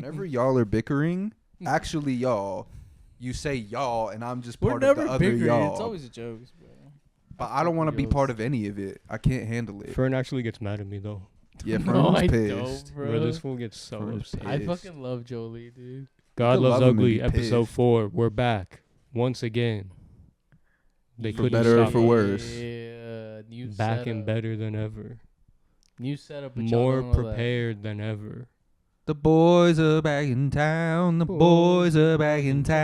Whenever y'all are bickering, actually y'all, you say y'all, and I'm just part of the other bickering. y'all. It's always a joke, bro. But I don't want to be part of any of it. I can't handle it. Fern actually gets mad at me though. Yeah, No, Fern's I pissed. don't, bro. Bro, this fool gets so Fern's upset. I pissed. fucking love Jolie, dude. God could Loves love him and Ugly, be episode pissed. 4. We're back once again. They For couldn't better or stop for us. worse. Yeah, new Back setup. and better than ever. New setup. But More y'all don't know prepared than ever. The boys are back in town. The boys are back in town.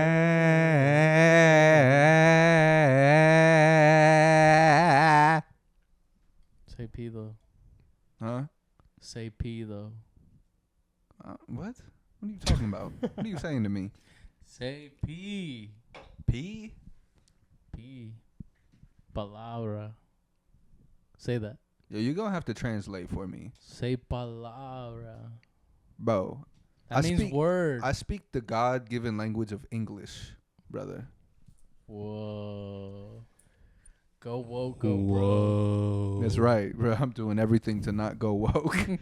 that. Say P though. Huh? Say P though. What? What are you talking about? What are you saying to me? Say P. P? P. Palabra. Say that. Yo, you're going to have to translate for me. Say palabra. Bro. That means word. I speak the God-given language of English, brother. Whoa. Go woke, go bro. Whoa. That's right, bro. I'm doing everything to not go woke. Do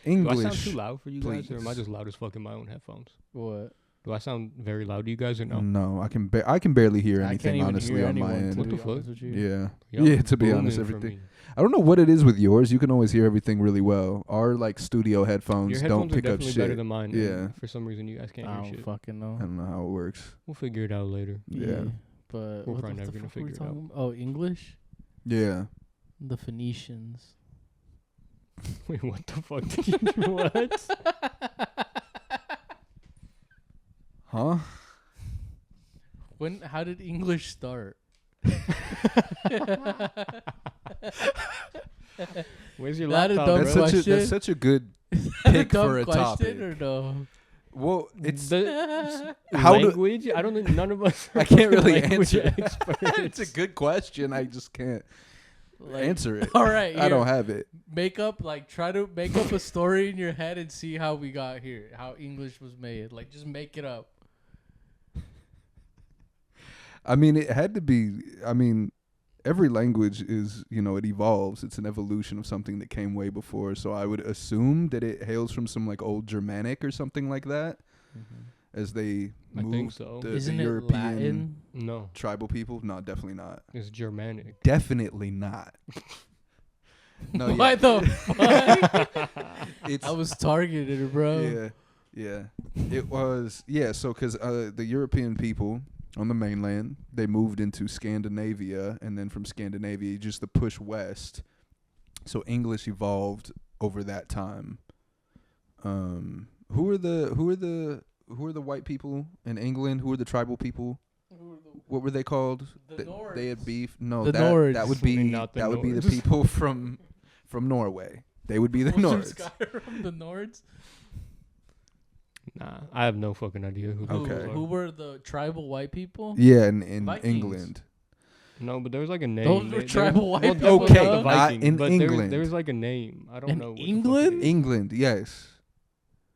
English. I sound too loud for you guys, or am I please. just loud as fuck in my own headphones? What? Do I sound very loud to you guys or no? No, I can barely hear I can't anything, even honestly, hear on my anyone, end. to What be the fuck? honest with you. Yeah. Y'all Yeah, to be booming honest, for everything. me. I don't know what it is with yours. You can always hear everything really well. Our like studio headphones Your don't headphones are pick up definitely shit. better than mine. Yeah. and For some reason, you guys can't I hear don't shit. fucking I know. don't know how it works. We'll figure it out later. Yeah. But We're what probably the never gonna fuck were we figure it out. talking about? Oh, English? Yeah. The Phoenicians. Wait, what the fuck did you do? What? Huh? How did English start? Where's your That a laptop, dumb bro? question? That's such a good Is pick that a dumb for a question topic. or no? Well, it's The how do language? I don't think none of us are I can't really language answer. experts. It's a good question. I just can't answer it. All right, I don't have it. try to make up a story in your head and see how we got here, how English was made. Like, just make it up. I mean, it had to be. I mean, every language is, it evolves. It's an evolution of something that came way before. So I would assume that it hails from some like old Germanic or something like that. As they I think moved so. the Isn't it European Latin? No, tribal people. No, definitely not. it's Germanic. Definitely not. No, Why yeah. the fuck? It's I was targeted, bro. yeah. It was So because the European people on the mainland, they moved into Scandinavia, and then from Scandinavia, just the push west. So English evolved over that time. Who are the white people in England? Who are the tribal people? What were they called? The Nords. They had beef. No, The that Nords. would be Not the the Nords. people from Norway. They would be the From Nords. Skyrim, the Nords. Nah, I have no fucking idea who those Okay. are. Who were the tribal white people? Yeah, in Vikings. England. No, but there was like a name. Those were They- tribal white well, people, okay, huh? the Not Vikings, in but England. There was like a name. I don't In know. What the fuck England? it is. England, yes.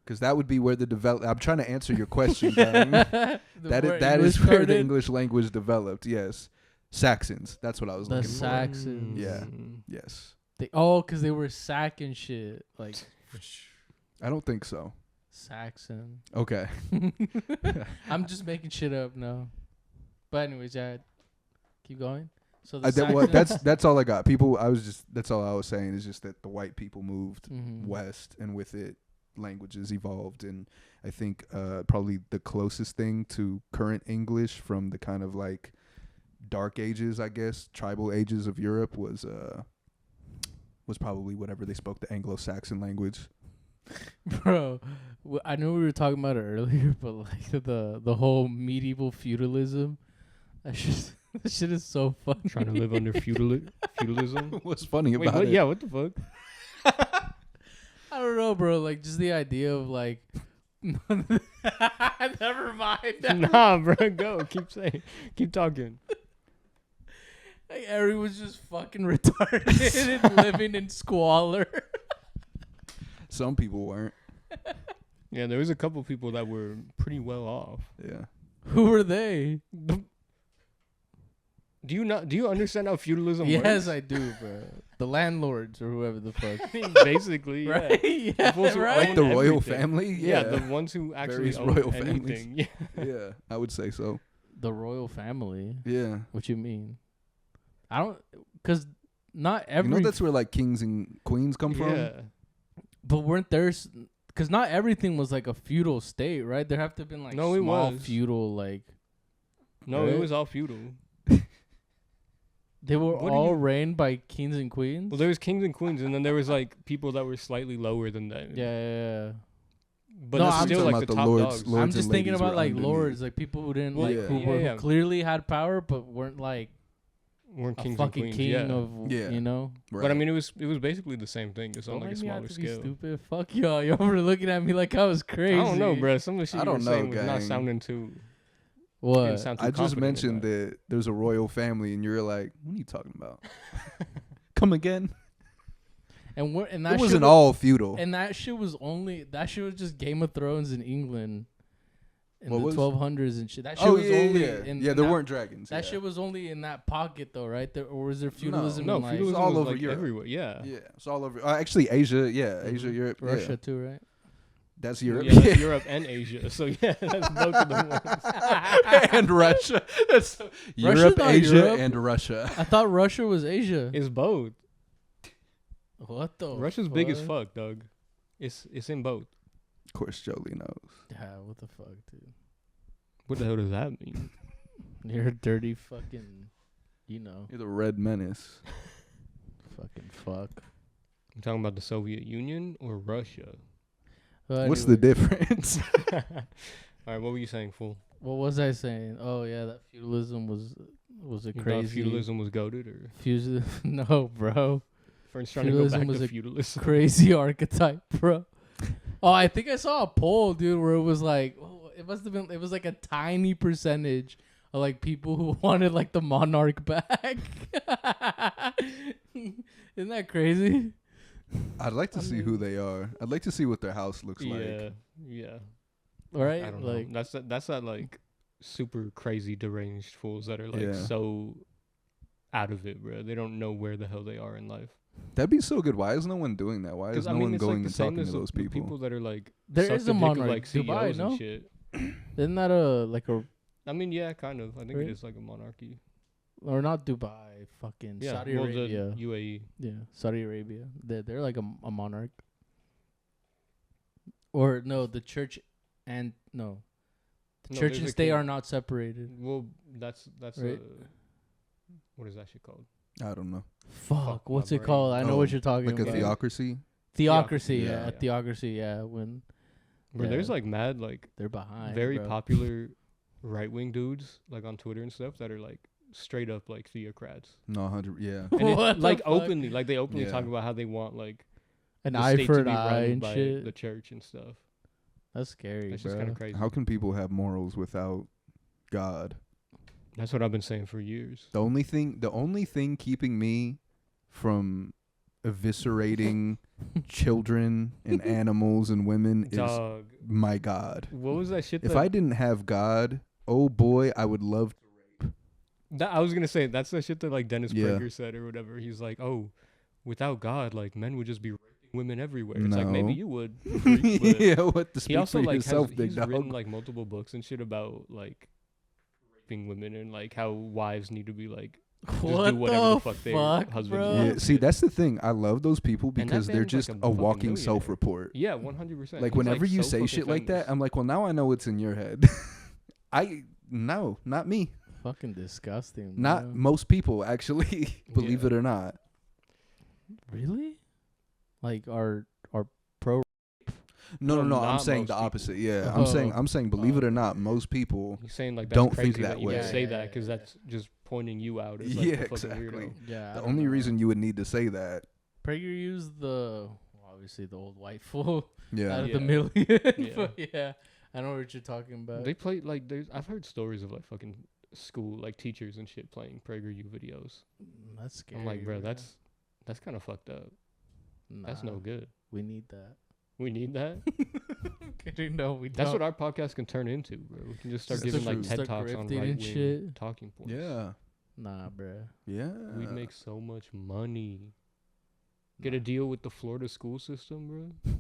Because that would be where the I'm trying to answer your question, Darren. that is where the English language developed. Yes, Saxons. That's what I was The looking Saxons. Yeah. Mm. for. Yes, Because they were sacking shit. Like, I don't think so. Saxon. Okay. I'm just making shit up now. But anyways, yeah. Keep going. So That's all I got. That's all I was saying is just that the white people moved Mhm. west, and with it, languages evolved. And I think probably the closest thing to current English from the kind of like dark ages, I guess, tribal ages of Europe was probably whatever they spoke, the Anglo-Saxon language. Bro, I know we were talking about it earlier, but like the whole medieval feudalism, that shit is so fun. Trying to live under feudalism. What's funny Wait, about what? it? Yeah, what the fuck? I don't know, bro. Like, just the idea of like. Never mind. Nah, bro, go. Keep talking. Like, everyone's just fucking retarded and living in squalor. Some people weren't. Yeah, there was a couple people that were pretty well off. Yeah. Who were they? Do you understand how feudalism works? Yes, I do, bro. the landlords or whoever the fuck. Basically, yeah. Right? Yeah, Those who right? Like the own royal everything. family? Yeah, Yeah. the ones who actually Various own royal anything. Yeah. Yeah, I would say so. The royal family. Yeah. What you mean? I don't, cause not You every. know that's where like kings and queens come from? Yeah. But weren't there? Cause not everything was like a feudal state, right? There have to have been like No, it small was. feudal like. No, Right? it was all feudal. They were What do all you- reigned by kings and queens. Well, there was kings and queens, and then there was like people that were slightly lower than that. yeah. But No, that's I'm still talking like about the the top lords- dogs. lords I'm and just thinking ladies about were like underneath. lords, like people who didn't Well, like yeah. who clearly had power but weren't like Weren't a kings and fucking queens. king Yeah. of Yeah. you know. Right. But I mean, it was basically the same thing, just on Don't like a make me out smaller to be scale. stupid. Fuck y'all. Y'all were looking at me like I was crazy. I don't know, bro. Some of the shit I you were don't know, saying was not gang. sounding too. What? Didn't sound too I just confident in mentioned that there's a royal family, and you're like, "What are you talking about?" Come again? And that It shit wasn't was- all feudal. And that shit was just Game of Thrones in England in What the was? 1200s and shit. That shit Oh was yeah, only yeah. in Yeah, in there that, weren't dragons. That yeah. shit was only in that pocket though, right? Or was there feudalism No, in like feudalism all was over like Europe. everywhere. Yeah. Yeah, it's all over. Actually, Asia. Yeah, Asia, Mhm. Europe. Russia Yeah. too, right? That's Well, Europe. yeah, that's Europe and Asia. So yeah, that's both of them ones. and Russia. That's Russia's Europe, not Asia, Europe. and Russia. I thought Russia was Asia. It's both. What the? Russia's big as fuck? fuck, Doug. It's in both. Of course, Jolie knows. Yeah, what the fuck, dude? What the hell does that mean? You're a dirty fucking, you know, You're the red menace. fucking fuck. I'm talking about the Soviet Union or Russia. Well, What's the anyway, difference? All right, what were you saying, fool? What was I saying? Oh yeah, that feudalism was a You thought crazy feudalism was goated, or No, bro. French trying to go back Feudalism was to a feudalism? Crazy archetype, bro. Oh, I think I saw a poll, dude, where it was like, it must have been, it was like a tiny percentage of like people who wanted like the monarch back. Isn't that crazy? I'd like to I see mean- who they are. I'd like to see what their house looks like. Yeah. Right? I don't Like, know. That's that like super crazy deranged fools that are like Yeah. so out of it, bro. They don't know where the hell they are in life. That'd be so good. Why is no one doing that? Why is Because no I mean, one it's going like the and same talking as to the those the people? people that are like there suck is the a dick of, monarch. like CEOs Dubai, and no? shit. Isn't that a I mean, yeah, kind of. I think Right? it is like a monarchy. or not Dubai, fucking Yeah, Saudi well, Arabia. the UAE. Yeah, Saudi Arabia. They're like a monarch. Or no, the church and no. The No, church there's and a state king. are not separated. Well, that's Right. what is that shit called? I don't know. Fuck, Fuck what's my it called? I know Oh, what you're talking Like a about. theocracy. Theocracy, Yeah, yeah, yeah. theocracy, yeah. When Where there's Yeah. like mad like they're behind, very bro. popular right wing dudes like on Twitter and stuff that are like straight up like theocrats. No, 100. Yeah. And it, What the like fuck? openly, like they openly Yeah. talk about how they want like An the eye state for to an be eye run and by shit. the church and stuff. That's scary, That's bro. just kind of crazy. How can people have morals without God? That's what I've been saying for years. The only thing keeping me from eviscerating children and animals and women is Dog, my God. what was that shit? If that, I didn't have God, oh boy, I would love to. I was gonna say that's the shit that like Dennis Yeah. Prager said or whatever. He's like, oh, without God, like men would just be raping women everywhere. It's like maybe No. you would. freak, but Yeah, what the he speak also for like yourself, has big he's dog. written like multiple books and shit about like raping women and like how wives need to be like What do whatever the the fuck their fuck, husbands bro? want. Yeah, see, that's the thing. I love those people that because they're man's, like, just a a fucking walking millionaire. self-report. Yeah, 100%. Like He's, whenever you so say fucking shit like that, famous. I'm like, well, now I know what's in your head. No, not me. Fucking disgusting. Not bro. most people, actually. Believe Yeah. it or not. Really? Like are pro? No, No, I'm not saying most the people. opposite. Yeah, Oh. I'm saying, believe it or Oh. not, most people. He's saying like that's don't crazy think that you way. would Yeah, say yeah, that yeah, because yeah. that's just pointing you out as like Yeah, the fucking exactly. weirdo. Yeah. I The don't only know. reason you would need to say that. Prager used obviously the old white fool Yeah. out of Yeah. the million. Yeah. But yeah, I know what you're talking about. They play like I've heard stories of like fucking school like teachers and shit playing PragerU videos. That's scary. I'm like, bro, that's kind of fucked up. That's no Nah, good. We need that. We need that. Kidding, no, we That's don't. what our podcast can turn into, bro. We can just start That's giving like true. TED Start Talks on grifting right and wing shit. talking points. Yeah. Nah, bruh. Yeah. We'd make so much money. Get a deal with the Florida school system, bro.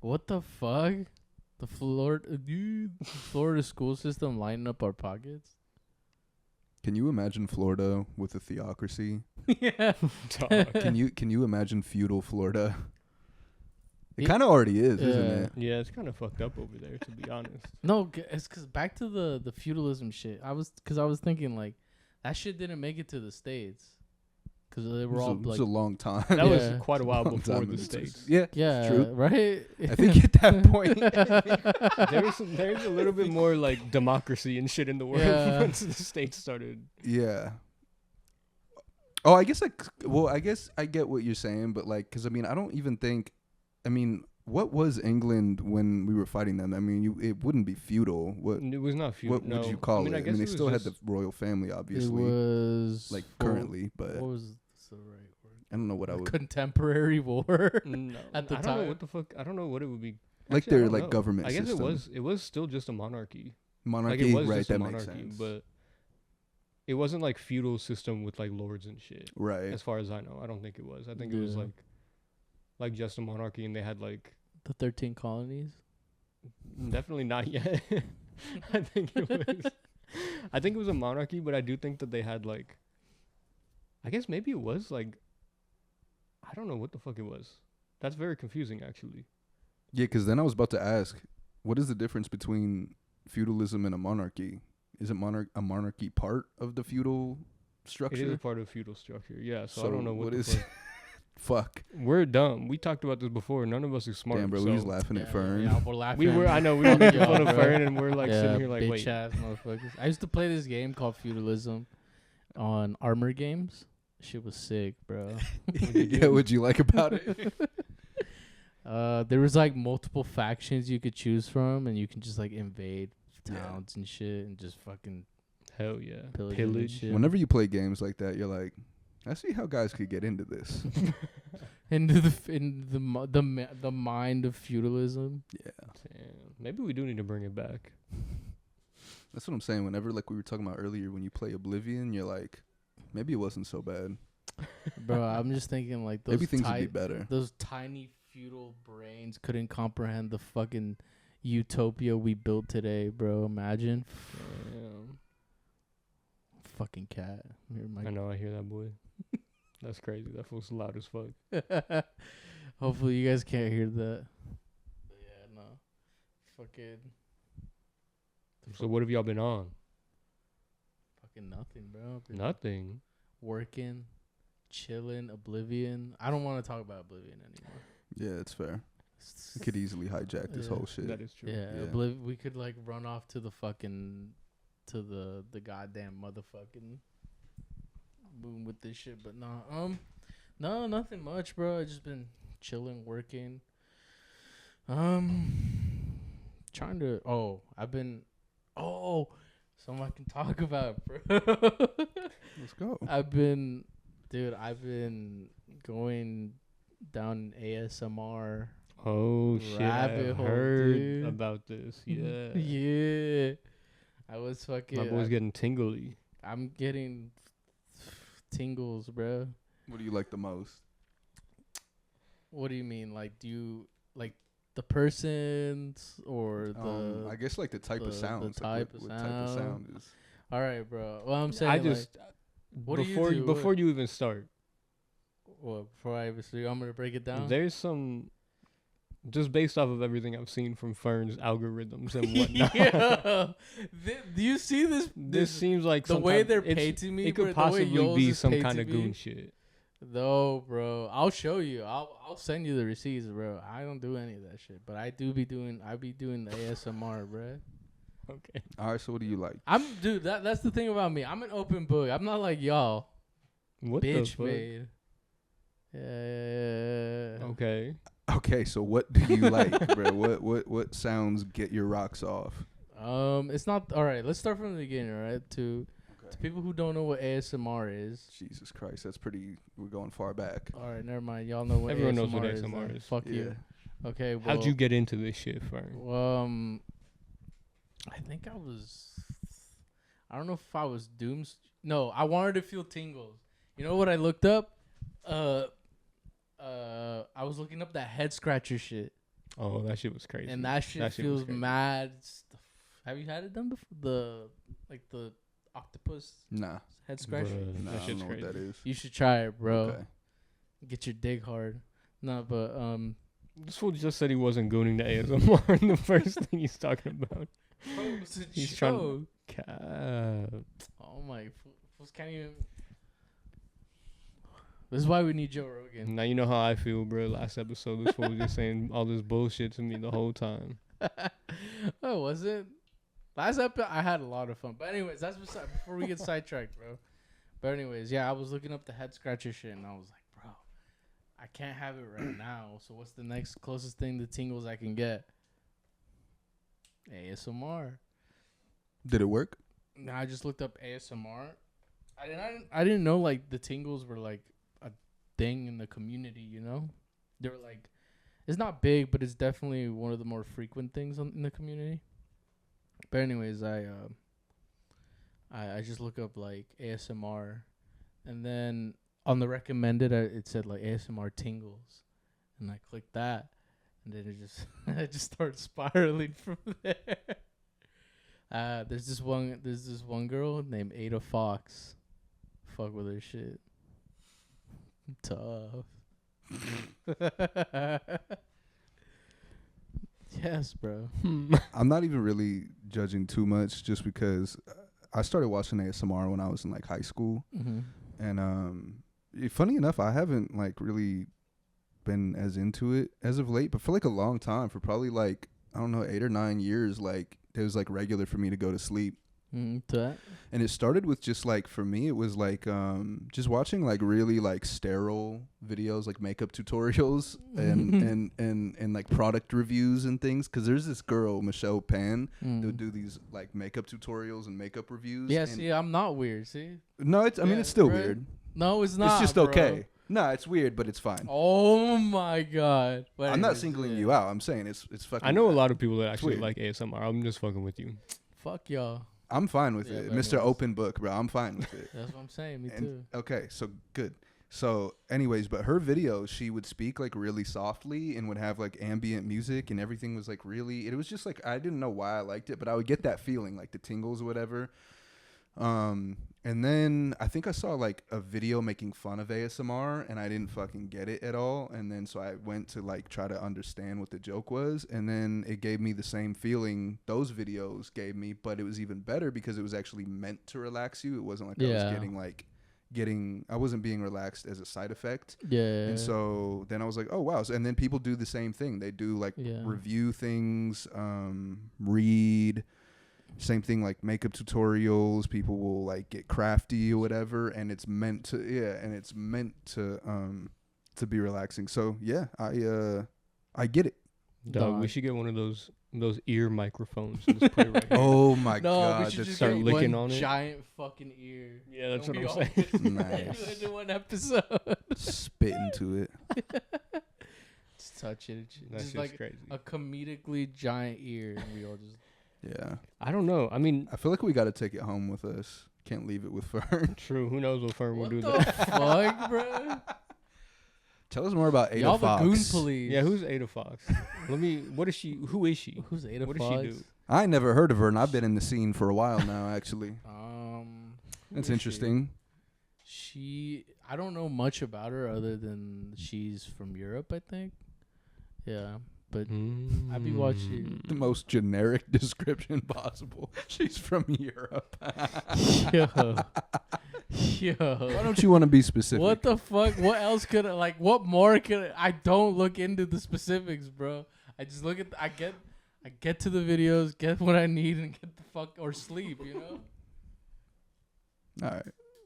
What the fuck? The Florida school system lining up our pockets. Can you imagine Florida with a theocracy? Yeah. Dog. Can you imagine feudal Florida? It Yeah. kind of already is, isn't Yeah. it? Yeah, it's kind of fucked up over there, to be honest. No, it's because back to the feudalism shit. I was thinking like that shit didn't make it to the States because they It were was, all it was like, a long time. That was Yeah. quite a while Long before time the in States. Yeah, yeah, true. right. I think at that point, There's a little bit more like democracy and shit in the world Yeah. once the States started. yeah. Oh, I guess I guess I get what you're saying, but like, because I mean, I don't even think, I mean, what was England when we were fighting them? I mean, it wouldn't be feudal. What It was not feudal. what would you call it? I guess mean, they it was still had the just- royal family, It obviously, was like full- currently, but What was the right word? I don't know what I would Contemporary war. No, At the I don't know time. what the fuck. I don't know what it would be. like Actually, I their don't like know. government I guess system. it was still just a monarchy. Monarchy, Like it was right? just a That makes monarchy, sense. but it wasn't like feudal system with like lords and shit. Right. As far as I know, I don't think it was. I think it was Yeah. like just a monarchy, and they had like The 13 colonies. definitely not yet. I think it was. I think it was a monarchy, but I do think that they had like. I guess maybe it was like. I don't know what the fuck it was. That's very confusing, actually. Yeah, because then I was about to ask, what is the difference between feudalism and a monarchy? Is it a monarchy part of the feudal structure? It is a part of feudal structure, yeah. So I don't know what is. the fuck. Fuck. We're dumb. We talked about this before. None of us are smart. Damn, bro, so we was laughing at Fern. Yeah, we're laughing. we were. at I know we fuck were making y'all, fun of bro. Fern, and we're like sitting here like, bitch wait. ass motherfuckers. I used to play this game called Feudalism on Armor Games. Shit was sick, bro. Yeah, what'd you like about it? There was like multiple factions you could choose from, and you can just like invade Yeah. towns and shit, and just fucking Hell yeah. pillage. and Pillage. shit. Whenever you play games like that, you're like, I see how guys could get into this. into the mind of feudalism. Yeah. Damn. Maybe we do need to bring it back. That's what I'm saying. Whenever, like we were talking about earlier, when you play Oblivion, you're like, maybe it wasn't so bad. Bro, I'm just thinking like those Maybe things would be better. those tiny feudal brains couldn't comprehend the fucking utopia we built today, bro. Imagine. Damn. Fucking cat. Here, I my know. I hear that boy. That's crazy. That fool's loud as fuck. Hopefully you guys can't hear that. But yeah, no. Fucking So what have y'all been on? fucking nothing, bro. Been Nothing. working, chilling, Oblivion. I don't want to talk about Oblivion anymore. Yeah, it's fair. We could easily hijack this Yeah. whole shit. That is true. Yeah, Yeah. We could like run off to the fucking to the goddamn motherfucking boom with this shit, but no, nothing much, bro. I just been chilling, working. Trying to. Something I can talk about, bro. Let's go. I've been going down ASMR. Oh shit! Rabbit I hole, heard dude. about this. Yeah. Yeah. I was fucking. My boy's getting tingly. I'm getting tingles, bro. What do you like the most? What do you mean? Like, do you like the persons or the? I guess like the type of the sounds. type like of what type of sound. sound is. All right, bro. Well, I'm saying I just what do you before do? before you even start, before I obviously, I'm gonna break it down. there's some just based off of everything I've seen from Fern's algorithms and whatnot. Yeah. Do you see this? This seems like the some way type- they're it's- painting me. It could bro, the way possibly Yo's be is some kind painting of me. goon shit. No, bro. I'll show you. I'll send you the receipts, bro. I don't do any of that shit, but I be doing the ASMR, bro. Okay. All right, so what do you like? Dude. That's the thing about me. I'm an open book. I'm not like y'all, What bitch the fuck? made. Yeah. Okay. Okay, so what do you like, bro? What sounds get your rocks off? It's not all right. Let's start from the beginning, all right? To people who don't know what ASMR is. Jesus Christ, that's pretty. We're going far back. All right, never mind. Y'all know what Everyone ASMR knows what is. ASMR then. is. Fuck you. Okay. Well, How'd you get into this shit, Fern? I think I was. I don't know if I was doomed. No, I wanted to feel tingles. You know what I looked up? I was looking up that head scratcher shit, Oh, that shit was crazy. and that shit was feels crazy. mad. Have you had it done before? The octopus Nah, head scratcher. Bruh, nah, that I don't shit's know crazy. what that is. You should try it, bro. Okay. Get your dig hard. No, but This fool just said he wasn't gooning the ASMR, and the first thing he's talking about. He's trying to cap. Oh my, fools can't even. This is why we need Joe Rogan. Now you know how I feel, bro. Last episode, this fool was just saying all this bullshit to me the whole time. Oh, was it? Last episode, I had a lot of fun. But anyways, that's before we get sidetracked, bro. But anyways, yeah, I was looking up the head scratcher shit, and I was like, bro, I can't have it right now. So what's the next closest thing to tingles I can get? ASMR. Did it work? No, I just looked up ASMR. I didn't know like the tingles were like a thing in the community. You know, they were like, it's not big, but it's definitely one of the more frequent things in the community. But anyways, I just look up like ASMR, and then on the recommended, it said like ASMR tingles, and I clicked that, and then it just started spiraling from there. There's this one girl named Ada Fox. Fuck with her shit. Tough. Yes, bro. I'm not even really judging too much, just because I started watching ASMR when I was in like high school, Mm-hmm. and funny enough, I haven't like really been as into it as of late, but for like a long time, for probably like, I don't know, 8 or 9 years, like it was like regular for me to go to sleep. And it started with just like, for me, it was like just watching like really like sterile videos, like makeup tutorials and like product reviews and things, because there's this girl, Michelle Pan, that would do these like makeup tutorials and makeup reviews. Yeah, see, I'm not weird, see? No, I mean, it's still weird. No, it's not. It's just bro. okay. No, it's weird, but it's fine. Oh my god. But I'm not anyways, singling yeah. you out. I'm saying it's fucking. I know a bad. lot of people that actually weird. like ASMR. I'm just fucking with you. Fuck y'all. I'm fine with Yeah, it, but Mr. anyways. Open Book, bro. I'm fine with it. That's what I'm saying. Me And- too. Okay, so good. So, anyways, but her videos, she would speak like really softly and would have like ambient music, and everything was like really. It was just like, I didn't know why I liked it, but I would get that feeling, like the tingles or whatever. And then I think I saw like a video making fun of ASMR, and I didn't fucking get it at all. And then so I went to like try to understand what the joke was, and then it gave me the same feeling those videos gave me, but it was even better because it was actually meant to relax you. It wasn't like I was I wasn't being relaxed as a side effect. Yeah. And so then I was like, oh wow. And then people do the same thing. They do like review things, read. Same thing, like makeup tutorials. People will like get crafty or whatever, and it's meant to be relaxing. So yeah, I get it. Dog, we should get one of those ear microphones and just put it right here. Oh my No, god, we should that's just start get licking one on it. giant fucking ear. Yeah, that's And what we I'm all saying. just Nice. do it in one episode. spit into it. Just touch it. That Just shit's like crazy. a comedically giant ear, and we all just. Yeah, I don't know. I mean, I feel like we got to take it home with us. Can't leave it with Fern. true. Who knows what Fern will What do the that? fuck, bro? Tell us more about Ada Y'all Fox. the goon police. Yeah, who's Ada Fox? What is she? Who is she? Who's Ada What Fox? does she do? I never heard of her, and I've been in the scene for a while now. Actually, Who that's is interesting. I don't know much about her other than she's from Europe, I think. Yeah, but I be watching. The most generic description possible. She's from Europe. Yo. Why don't you want to be specific? What the fuck? What else could what more could I don't look into the specifics, bro. I just look at I get to the videos, get what I need, and get the fuck or sleep, you know? All right.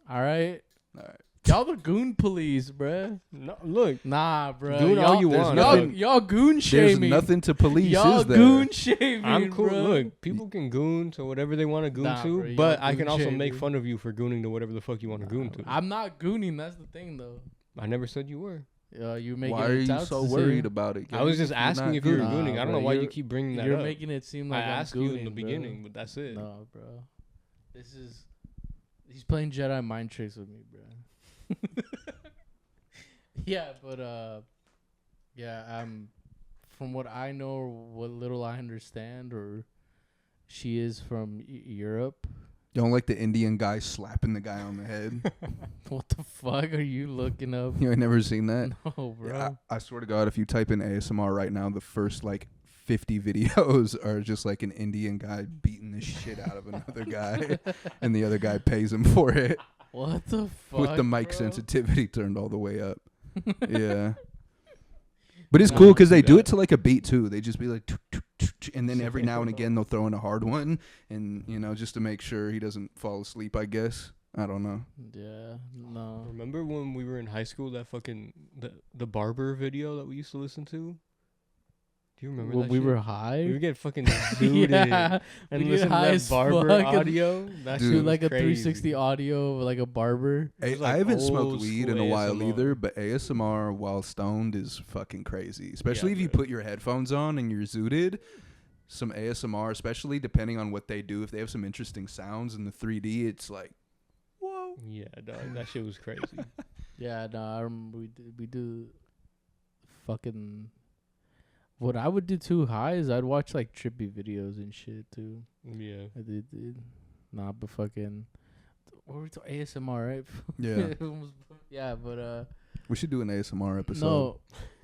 All right. All right. Y'all the goon police, bruh. No, look. Nah, bruh. Goon all you there's want. nothing- Y'all goon There's shaming. nothing to police, Y'all is there? goon shaming, I'm cool. bro. Look, people can goon to whatever they want to goon Nah, to, bro, but y'all I can goon also shaming. make fun of you for gooning to whatever the fuck you want to goon to. I'm not gooning. That's the thing, though. I never said you were. You making Why are it you out so to worried seem- about it? I was just asking if you were Nah, gooning. I don't know bro, why you you're- keep bringing that You're up. making it seem I like I'm asked you in the gooning, bro. beginning, but that's it. No, bro. He's playing Jedi mind tricks with me, bro. Yeah, but yeah, from what I know, or what little I understand, or she is from Europe. You don't like the Indian guy slapping the guy on the head? What the fuck are you looking up? You ain't never seen that? No, bro. Yeah, I swear to God, if you type in ASMR right now, the first like 50 videos are just like an Indian guy beating the shit out of another guy, and the other guy pays him for it What the fuck? with the mic bro? sensitivity turned all the way up. Yeah. But it's Nah, cool don't because do they do that. it to like a beat too. They just be like, "Tuk, tuk, tuk, tuk," and then every now and again they'll throw in a hard one, and just to make sure he doesn't fall asleep. I guess I don't know. Yeah, no. Remember when we were in high school, that fucking the barber video that we used to listen to? Do you remember When that we shit? were high. We would get fucking zooted Yeah, and we listen get to high that as barber fuck and audio. That Dude. shit do was like a crazy. 360 audio of like a barber. It was I like haven't smoked old weed in school a while ASMR. either, but ASMR while stoned is fucking crazy. Especially if you bro. put your headphones on and you're zooted. Some ASMR, especially depending on what they do, if they have some interesting sounds in the 3D, it's like, whoa. Yeah, dog, that shit was crazy. Yeah, no, I remember we do fucking. What I would do too high is I'd watch like trippy videos and shit too. Yeah. I did. Nah, but fucking. What were we talking? ASMR, right? Yeah. Yeah, but We should do an ASMR episode.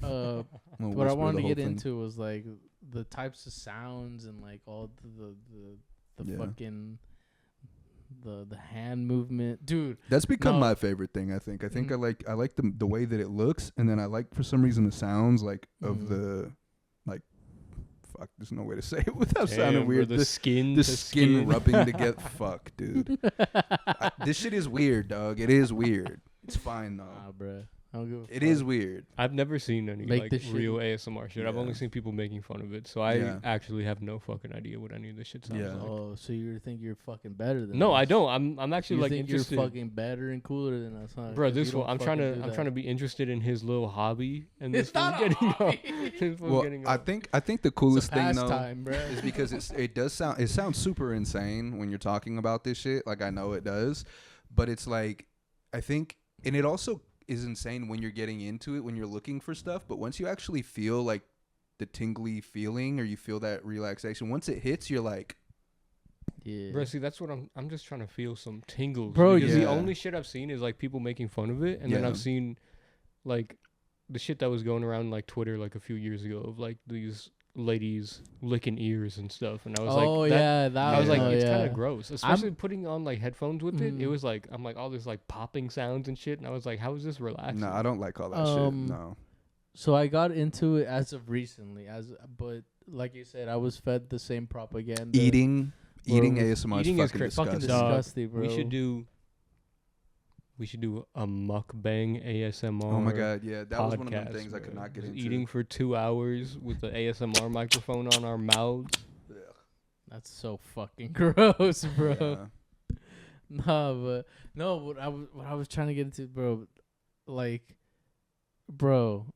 no. We'll What I whisper wanted the to whole get thing. into was like the types of sounds and like all the Yeah. fucking the hand movement, dude. That's become No. my favorite thing. I think. Mm. I like the way that it looks, and then I like for some reason the sounds like of Mm. the like. Fuck, there's no way to say it without Damn, sounding bro, weird. The skin, The to skin rubbing together. Fuck, dude. This shit is weird, dog. It is weird. It's fine though. Nah, bruh. I don't give a It fuck. is weird. I've never seen any Make like this shit- real ASMR shit. I've Yeah. only seen people making fun of it, so I Yeah. actually have no fucking idea what any of this shit sounds Yeah. like. Oh, so you think you're fucking better than No, us? I don't. I'm actually You like think interested. you're fucking better and cooler than us, huh? Bro, 'Cause this you one, don't I'm trying fucking do to that. be interested in his little hobby, and It's this fool's not a getting hobby. this fool's Well, getting I off. think the It's coolest a thing though pastime, bro. is because it sounds super insane when you're talking about this shit. Like I know it does, but it's like I think, and it also is insane when you're getting into it when you're looking for stuff. But once you actually feel like the tingly feeling or you feel that relaxation, once it hits, you're like, Yeah. Bro, see, that's what I'm just trying to feel some tingles. Bro, because the yeah. only shit I've seen is like people making fun of it, and then Yeah. I've seen like the shit that was going around like Twitter like a few years ago of like these ladies licking ears and stuff, and I was oh like, that, yeah, that I was like, oh, it's yeah. kind of gross, especially putting on like headphones with it. It Mhm. was like I'm like all this like popping sounds and shit, and I was like, how is this relaxing? no, I don't like all that shit. Um, No. So I got into it as of recently, but like you said, I was fed the same propaganda. Eating Bro, ASMR eating is is fucking cra- fucking disgusting. Dog, disgusting, bro. We should do a mukbang ASMR. Oh my god, yeah, that was one of them podcast, things I could bro. not get Just into. Eating for 2 hours with the ASMR microphone on our mouths. That's so fucking gross, bro. Yeah. Nah, but no, what I was trying to get into, bro, like, bro,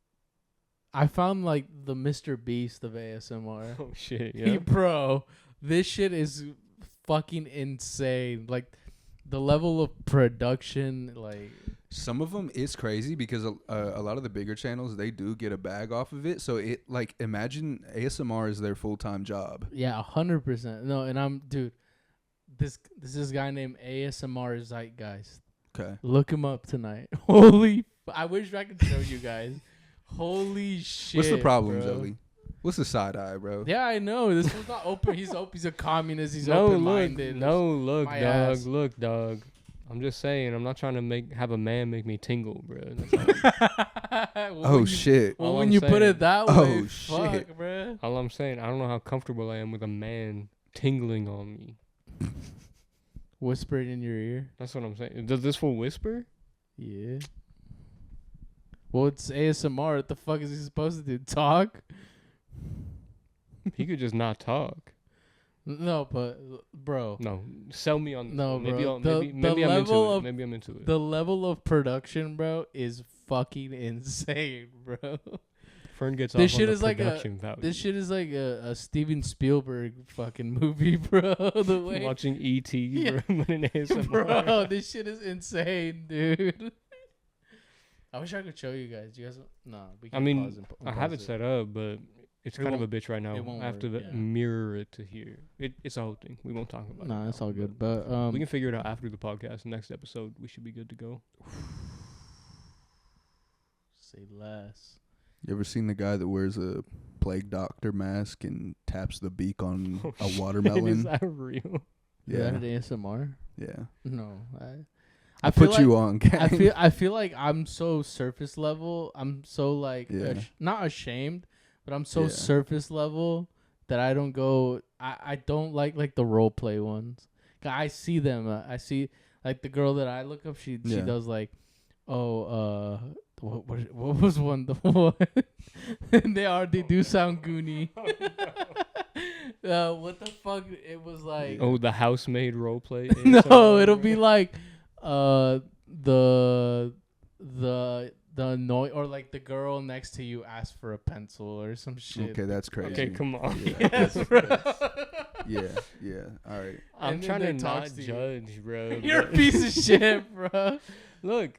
I found like the Mr. Beast of ASMR. Oh shit, yeah. Bro, this shit is fucking insane. Like, the level of production, like, Some of them is crazy because a lot of the bigger channels, they do get a bag off of it. So it like imagine ASMR is their full-time job. yeah, 100%. No, and I'm, dude, this is guy named ASMR Zeitgeist. Okay. Look him up tonight. Holy, I wish I could show you guys. Holy shit. What's the problem, bro. Jolie? What's the side eye, bro? Yeah, I know. This was not open. He's a communist. He's no, look, open-minded. look, my dog, ass. look, dog. I'm just saying, I'm not trying to have a man make me tingle, bro. That's all, Oh shit. Well, All when I'm you put saying- it that way, Oh, fuck, shit. bruh. all I'm saying. I don't know how comfortable I am with a man tingling on me. Whisper it in your ear. That's what I'm saying. Does this fool whisper? Yeah. Well, it's ASMR. What the fuck is he supposed to do? Talk? He could just not talk. No, but bro, No, sell me on this. No, one. Maybe bro. I'll, The- maybe the maybe I'm into level it. of- Maybe I'm into it. the level of production, bro, is fucking insane, bro. Fern gets This off shit on is the like a- production value. This shit is like a Steven Spielberg fucking movie, bro. The way, Watching E.T. Yeah. bro, with an ASMR. bro, this shit is insane, dude. I wish I could show you guys. You guys, no. We I can mean, pause and I have it set up, but it's It kind of a won't- bitch right now. it won't I have to work, yeah. mirror it to here. It's a whole thing. We won't talk about it. Nah, it's now, all good. But we can figure it out after the podcast. Next episode, we should be good to go. say less. You ever seen the guy that wears a plague doctor mask and taps the beak on a Is watermelon? that real? Yeah. Yeah, That ASMR? yeah. No, I feel put you like- on. Gang. I feel like I'm so surface level. I'm so like Yeah. not ashamed, but I'm so Yeah. surface level that I don't go. I don't like the role play ones. 'Cause I see them. I see like the girl that I look up. She Yeah. does like, what was one the one? They do sound goony. What the fuck? It was like Oh, the housemaid role play. no, ASMR. it'll be like the annoy or like the girl next to you asks for a pencil or some shit. Okay, that's crazy. Okay, come on. Yeah, Yes, that's bro. crazy. Yeah. All right. I'm And then trying they to talk not to you. judge, bro. You're a but- piece of shit, bro. Look,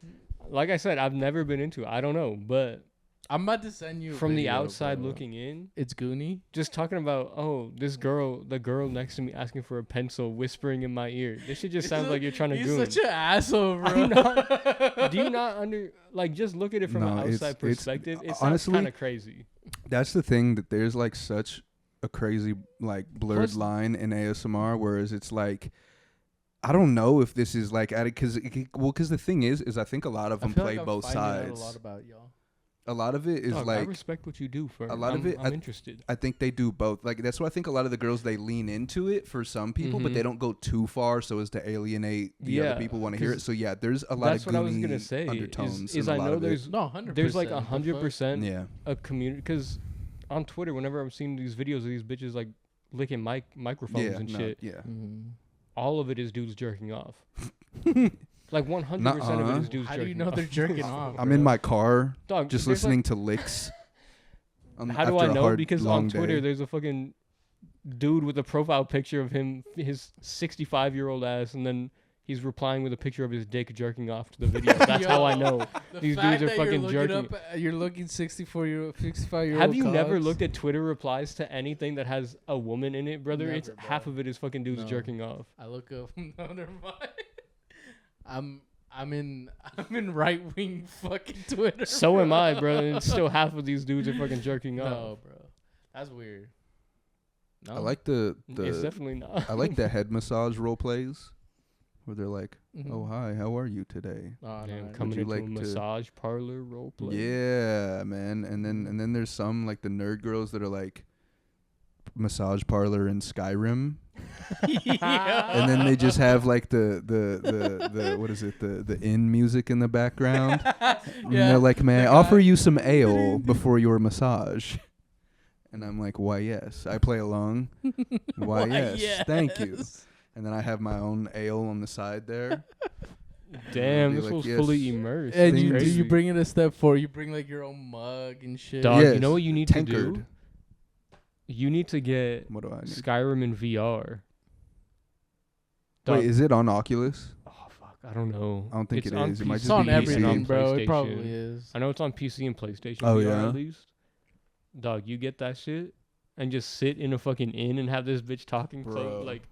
like I said, I've never been into it. I don't know, but I'm about to send you a from the video, outside bro. looking in, It's goony. just talking about, oh, the girl next to me asking for a pencil, whispering in my ear. This shit just sounds like you're trying to He's goon. such an asshole, bro. I'm not- Do you not just look at it from No, an it's- outside it's- perspective? It sounds honestly, kind of crazy. That's the thing, that there's like such a crazy like blurred Plus- line in ASMR, whereas it's like I don't know if this is like because the thing is I think a lot of I them feel play like I'm both finding out sides. a lot about y'all. A lot of it is Dog, I like respect what you do for a lot of it, I'm interested. I think they do both. Like that's why I think a lot of the girls, they lean into it for some people, but Mhm. they don't go too far so as to alienate the Yeah, other people want to hear it. 'cause So yeah, there's a lot That's of what I was goony gonna say. undertones. Is in a I lot know of it. there's No, 100%. there's like what the fuck? 100% Yeah, a community, because on Twitter, whenever I'm seeing these videos of these bitches like licking microphones yeah, and no, shit, yeah. Mhm. all of it is dudes jerking off. Like 100% of it is dudes How jerking do you know off. they're jerking off? I'm bro? in my car Dog, just there's, listening to licks. Like, how do I after a know? hard, Because long on Twitter, day. there's a fucking dude with a profile picture of him, his 65-year-old ass, and then he's replying with a picture of his dick jerking off to the video. That's how I know. The These fact dudes are that you're fucking looking jerking. you're looking 65-year-old. Have you never looked at Twitter replies to anything that has a woman in it, brother? Never, It's bro. half of it is fucking dudes No. jerking off. I look up. No, never mind. I'm in right wing fucking Twitter. So bro. am I, bro. And it's still half of these dudes are fucking jerking off. No, bro. That's weird. No. I like the It's definitely not. I like the head massage role plays where they're like, Mhm. "Oh hi, how are you today?" Oh, Damn, no, coming you into like a to- massage parlor role play. Yeah, man. And then there's some like the nerd girls that are like massage parlor in Skyrim, yeah. and then they just have like the what is it, the in music in the background. And they're like, "May I The offer guy- you some ale before your massage?" And I'm like, "Why yes." I play along. Why yes. Thank you. And then I have my own ale on the side there. Damn, Be this like, was yes. fully immersed. And That's you do crazy. you bring it a step forward? You bring like your own mug and shit. Dog, Yes, you know what you need to tankard. do? You need to get What do I need? Skyrim in VR. Dog, Wait, is it on Oculus? oh fuck, I don't know. I don't think It's it on is. It might PC It's just on be and everything, bro. It PlayStation. probably is. I know it's on PC and PlayStation Oh, VR yeah? at least. Dog, you get that shit and just sit in a fucking inn and have this bitch talking Bro. like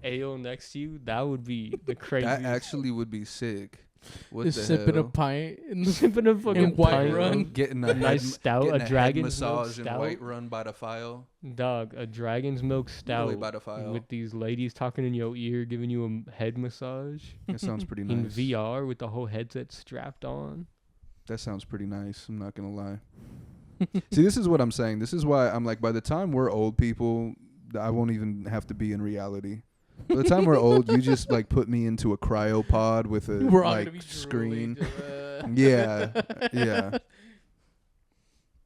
ale next to you. That would be the craziest. That actually would be sick. What Just the sipping hell? a pint in the sipping a fucking in White pint Run. of- Getting a nice stout, getting a head dragon's milk massage in stout. White Run by the file. Dog, a dragon's milk stout Literally by the file. with these ladies talking in your ear, giving you a head massage That sounds pretty in nice. VR with the whole headset strapped on. That sounds pretty nice. I'm not gonna lie. See, this is what I'm saying. This is why I'm like, by the time we're old people, I won't even have to be in reality. By the time we're old, you just like put me into a cryopod with a We're all gonna like be screen. drooling, Yeah, yeah.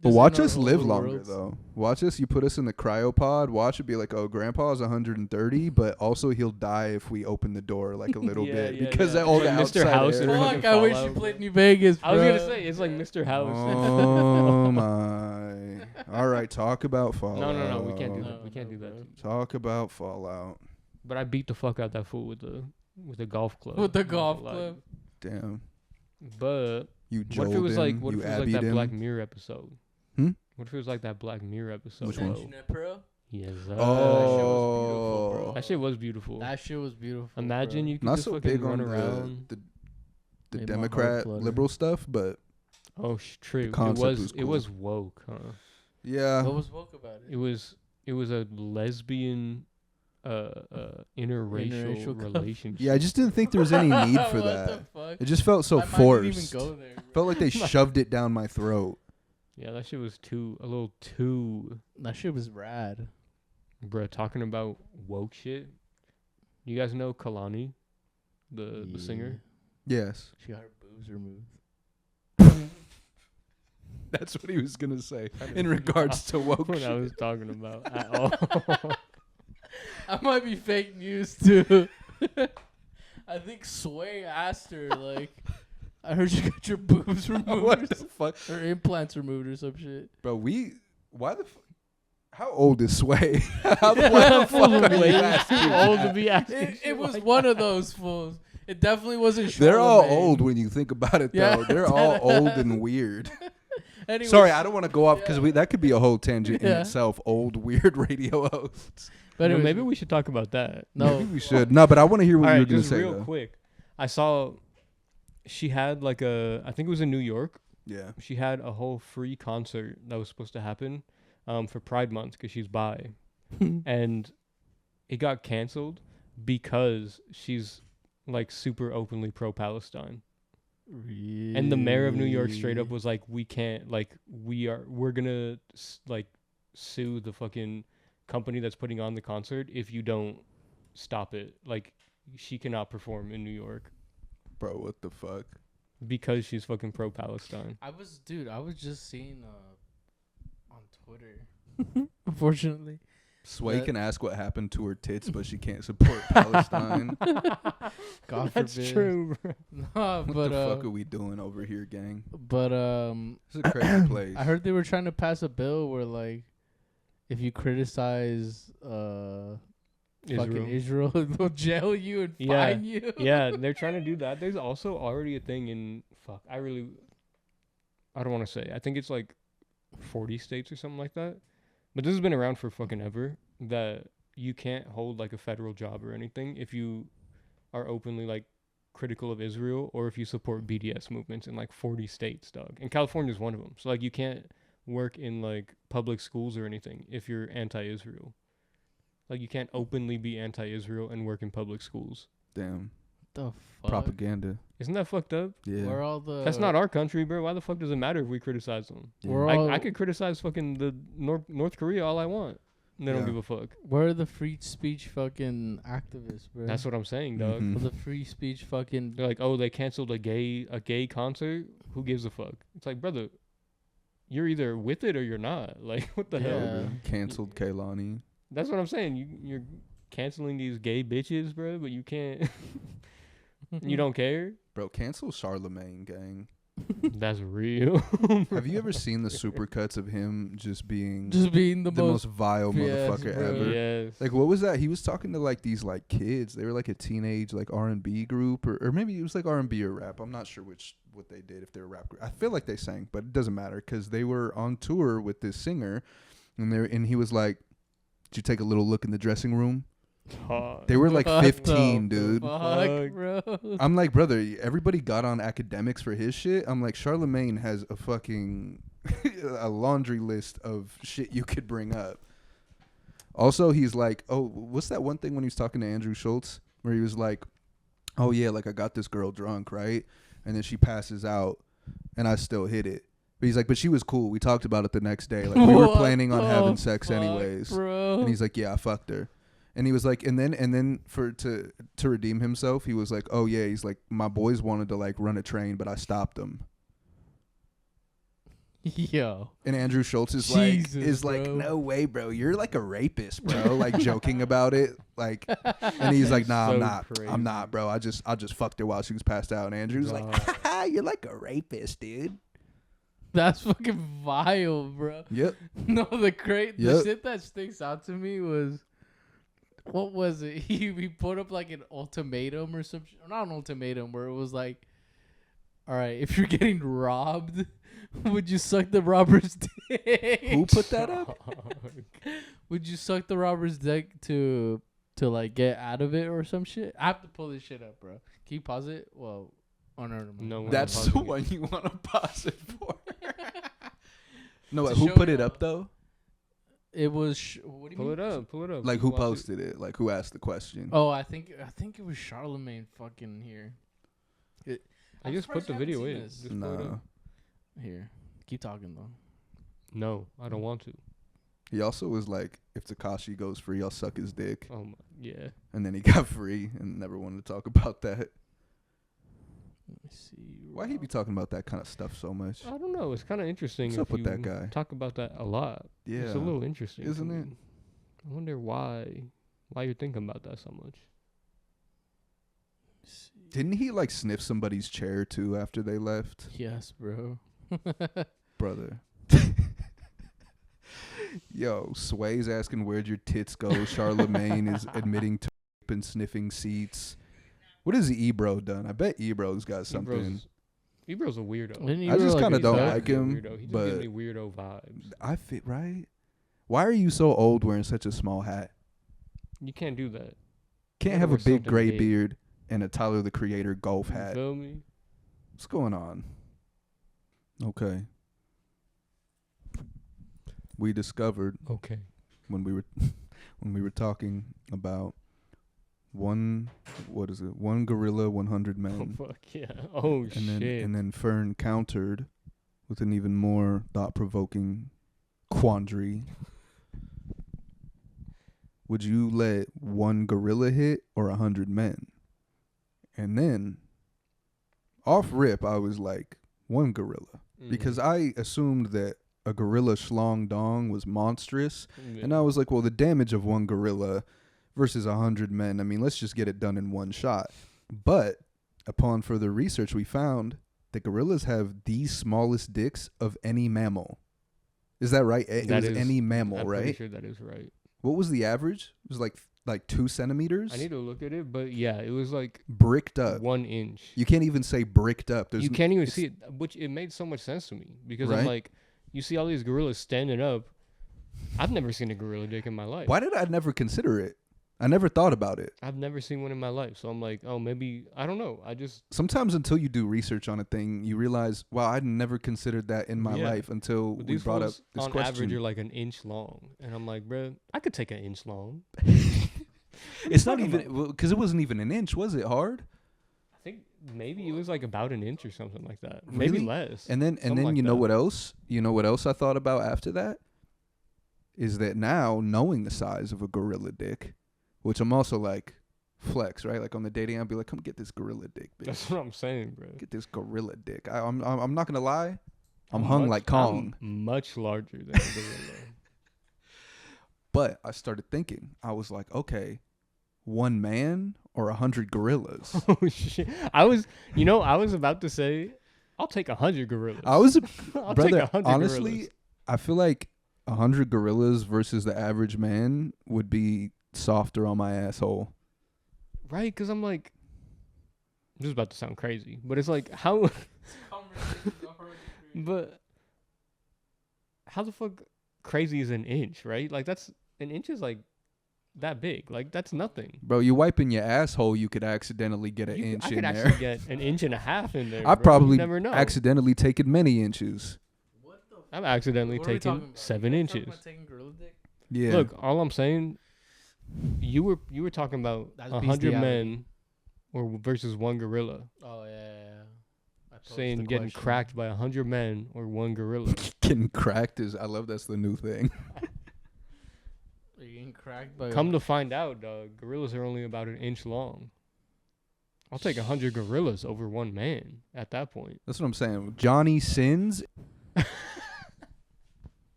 But Just watch in our us live own longer worlds. though. Watch us. You put us in the cryopod. Watch it be like, oh, Grandpa's 130, but also he'll die if we open the door like a little Yeah, bit yeah, because yeah. that all Like the Mr. outside House air. and fucking Fuck, I wish you Fallout, played bro. New Vegas, bro. I was gonna say it's like Mr. House. Oh my! All right, talk about Fallout. No, we can't do No, that. We can't no, do that. bro. Talk about Fallout. But I beat the fuck out that fool with the golf club. With the I'm not golf gonna lie. club. Damn. But You What joeled if it was him, like what you if it was like abbied that him. Black Mirror episode? Hmm? What if it was like that Black Mirror episode? Which one? though? Snap Pro? Yes. Oh. That shit was beautiful. That shit was beautiful. Imagine bro. you could Not just so fucking big run on around. the Made my heart Democrat flutter. liberal stuff, but Oh, true. It concept was was it cool. was woke, huh? yeah. What was woke about It it? was a lesbian interracial Interracial couple. relationship. Yeah, I just didn't think there was any need for What that. the fuck? It just felt so My mind didn't forced. even go there, bro. Felt like they shoved it down my throat. Yeah, that shit was a little too, That shit was rad. bruh. Talking about woke shit. You guys know Kalani, the singer. Yes. She got her boobs removed. That's what he was going to say in regards to woke What I shit. was talking about at all. That might be fake news too. I think Sway asked her like, I heard you got your boobs removed, What the fuck? or implants removed, or some shit. Bro, why the fuck? How old is Sway? What the fuck are you asking? Too old to be asking. It shit was like one of those fools. It definitely wasn't. They're all Charlamagne. old when you think about it, though. Yeah. They're all old and weird. Anyways, Sorry, I don't want to go off because yeah. that could be a whole tangent in Yeah. itself. Old, weird radio hosts. But You know, anyways, maybe we should talk about that. no. Maybe we should. No, but I want to hear what All you were right, going to just say, real though. quick. I saw she had like I think it was in New York. Yeah. She had a whole free concert that was supposed to happen for Pride Month because she's bi. And it got canceled because she's like super openly pro-Palestine. And the mayor of New York straight up was like, we can't, like, we're gonna like sue the fucking company that's putting on the concert if you don't stop it. Like, she cannot perform in New York Bro, what the fuck? because she's fucking pro-Palestine. I was just seeing on Twitter. Unfortunately, Sway That- can ask what happened to her tits, but she can't support Palestine. God That's forbid. true, bro. Nah, What but the fuck are we doing over here, gang? This This is a crazy place. I heard they were trying to pass a bill where like, if you criticize fucking Israel, they'll jail you and Yeah. fine you. Yeah, they're trying to do that. There's also already a thing in I don't want to say. I think it's like 40 states or something like that. But this has been around for fucking ever, that you can't hold like a federal job or anything if you are openly like critical of Israel or if you support BDS movements in like 40 states, dog. And California is one of them. So like you can't work in like public schools or anything if you're anti-Israel. Like you can't openly be anti-Israel and work in public schools. Damn. The fuck? Propaganda. Isn't that fucked up? Yeah. Where all the That's not our country, bro. Why the fuck does it matter if we criticize them? Yeah. We're all, I could criticize fucking the North Korea all I want. And they don't Yeah. give a fuck. where are the free speech fucking activists, bro? That's what I'm saying, dog. Mhm. Where the free speech fucking. They're like, oh, they canceled a gay concert. Who gives a fuck? It's like, brother, you're either with it or you're not. Like, what the hell? Yeah. Canceled Kaylani. That's what I'm saying. You're canceling these gay bitches, bro, but you can't. You don't care. Bro, cancel Charlemagne, gang. That's real. Have you ever seen the supercuts of him just being Just being the the most vile Yes, motherfucker bro. ever? Yes. Like, what was that? He was talking to like these like kids. They were like a teenage like R&B group, or maybe it was like R&B or rap. I'm not sure what they did, if they're a rap group. I feel like they sang, but it doesn't matter because they were on tour with this singer, and he was like, "Did you take a little look in the dressing room?" They were like What 15, the dude. Fuck, bro. I'm like, brother, everybody got on academics for his shit. I'm like, Charlemagne has a fucking a laundry list of shit you could bring up. Also, he's like, oh, what's that one thing when he was talking to Andrew Schultz where he was like, oh yeah, like I got this girl drunk, right? And then she passes out and I still hit it. But he's like, but she was cool. We talked about it the next day. Like we were What planning on the having sex fuck, anyways. bro. And he's like, yeah, I fucked her. And he was like, and then to redeem himself, he was like, oh yeah, he's like, my boys wanted to like run a train, but I stopped them. Yo. And Andrew Schultz Jesus, is like, bro. no way, bro, you're like a rapist, bro. Like joking about it, like, and he's like, nah, So I'm crazy. not, bro. I just fucked her while she was passed out. And Andrew's like, you're like a rapist, dude. That's fucking vile, bro. Yep. No, the the Yep. shit that sticks out to me was, what was it? He put up like an ultimatum or some not an ultimatum, where it was like, All right, if you're getting robbed, would you suck the robber's dick? Who put that up? Would you suck the robber's dick to like get out of it or some shit? I have to pull this shit up, bro. Can you pause it? Well, on our No, we're That's not the pausing one it. you want to pause it for. No, To who show put it y'all. up though? It was. What do you Pull mean? it up. Pull it up. Like We who can watch it. posted it? Like who asked the question? Oh, I think it was Charlemagne fucking here. I I'm just put surprised the you video haven't in. seen Just pull it Nah. up. Here, keep talking though. No, I don't want to. He also was like, if Takashi goes free, I'll suck his dick. Oh my, yeah. And then he got free and never wanted to talk about that. Let me see. Why he be talking about that kind of stuff so much? I don't know. It's kind of interesting. What's up if with you that guy? Talk about that a lot. Yeah. It's a little interesting, to Isn't it? me. I wonder why you're thinking about that so much. Didn't he like sniff somebody's chair too after they left? Yes, bro. Brother. Yo, Sway's asking where'd your tits go. Charlemagne is admitting to and sniffing seats. What has Ebro done? I bet Ebro's got something. Ebro's a weirdo. Didn't I you just like kinda a don't dog? like him, Weirdo. He just but- gives me weirdo vibes. I fit right. Why are you so old wearing such a small hat? You can't do that. Can't Gotta have a wear big something gray big. beard and a Tyler the Creator golf You hat. feel me? What's going on? Okay. We discovered Okay. when we were talking about one gorilla, 100 Oh men. fuck yeah. Oh and shit. then Fern countered with an even more thought-provoking quandary. Would you let one gorilla hit or 100 men? And then off rip I was like, one gorilla, because I assumed that a gorilla schlong dong was monstrous. And I was like, well, the damage of one gorilla versus 100 men, I mean, let's just get it done in one shot. But upon further research, we found that gorillas have the smallest dicks of any mammal. Is that right? It That was is- any mammal, I'm pretty right? sure that is right. What was the average? It was like 2 centimeters? I need to look at it, but yeah, it was like bricked up. 1 inch. You can't even say bricked up. You can't even see it, which it made so much sense to me because I'm Right? like, you see all these gorillas standing up. I've never seen a gorilla dick in my life. Why did I never consider it? I never thought about it. I've never seen one in my life, so I'm like, oh, maybe I don't know. I just Sometimes until you do research on a thing, you realize, wow, I'd never considered that in my Yeah. life until but we these brought up fools this on question. average are like an inch long, and I'm like, bruh, I could take an inch long. It's not talking even because it wasn't even an inch, was it? Hard. I think maybe it was like about an inch or something like that. Maybe Really? less. And then Something like you know that. what else? You know what else I thought about after that? Is that now knowing the size of a gorilla dick, which I'm also like flex, right? Like on the dating, I'll be like, come get this gorilla dick, bitch. That's what I'm saying, bro. Get this gorilla dick. I'm not gonna lie, I'm hung like Kong. I'm much larger than a gorilla. But I started thinking, I was like, okay, one man or 100 gorillas. Oh shit! I was about to say, I'll take 100 gorillas. I was, I'll take brother, 100 honestly, gorillas. I feel like 100 gorillas versus the average man would be softer on my asshole. Right? Because I'm like, this is about to sound crazy, but it's like how, but how the fuck crazy is an inch, right? Like that's an inch is like that big. Like that's nothing. Bro, you wiping your asshole, you could accidentally get an inch I in could there. actually get an inch and a half in there. I bro. probably You never know. accidentally taken many inches. I've accidentally What are we talking taken about? 7 You guys talking inches. about taking gorilla dick? Yeah. Look, all I'm saying, you were talking about That's 100 bestiality. men, or versus one gorilla. Oh yeah. I posed Saying the getting question. cracked by 100 men or one gorilla. Getting cracked is, I love that's the new thing. Are you getting cracked by? Come to find out, dog, gorillas are only about an inch long. I'll take 100 gorillas over one man at that point. That's what I'm saying. Johnny Sins.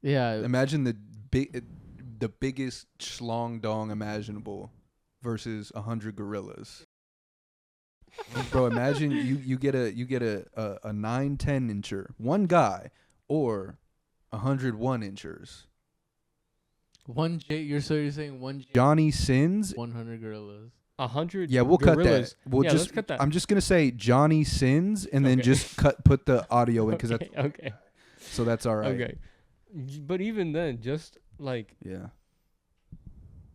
Yeah. Imagine the biggest schlong dong imaginable versus 100 gorillas. Bro, imagine you get a 9-10 incher, one guy, or 101 inchers. One J. You're saying one J. Johnny Sins. 100 gorillas. 100 Yeah, we'll cut that. gorillas. We'll Yeah, just. let's cut that. I'm just gonna say Johnny sins, and then Okay. just put the audio in because Okay, okay, so that's all right. okay. But even then, just like Yeah.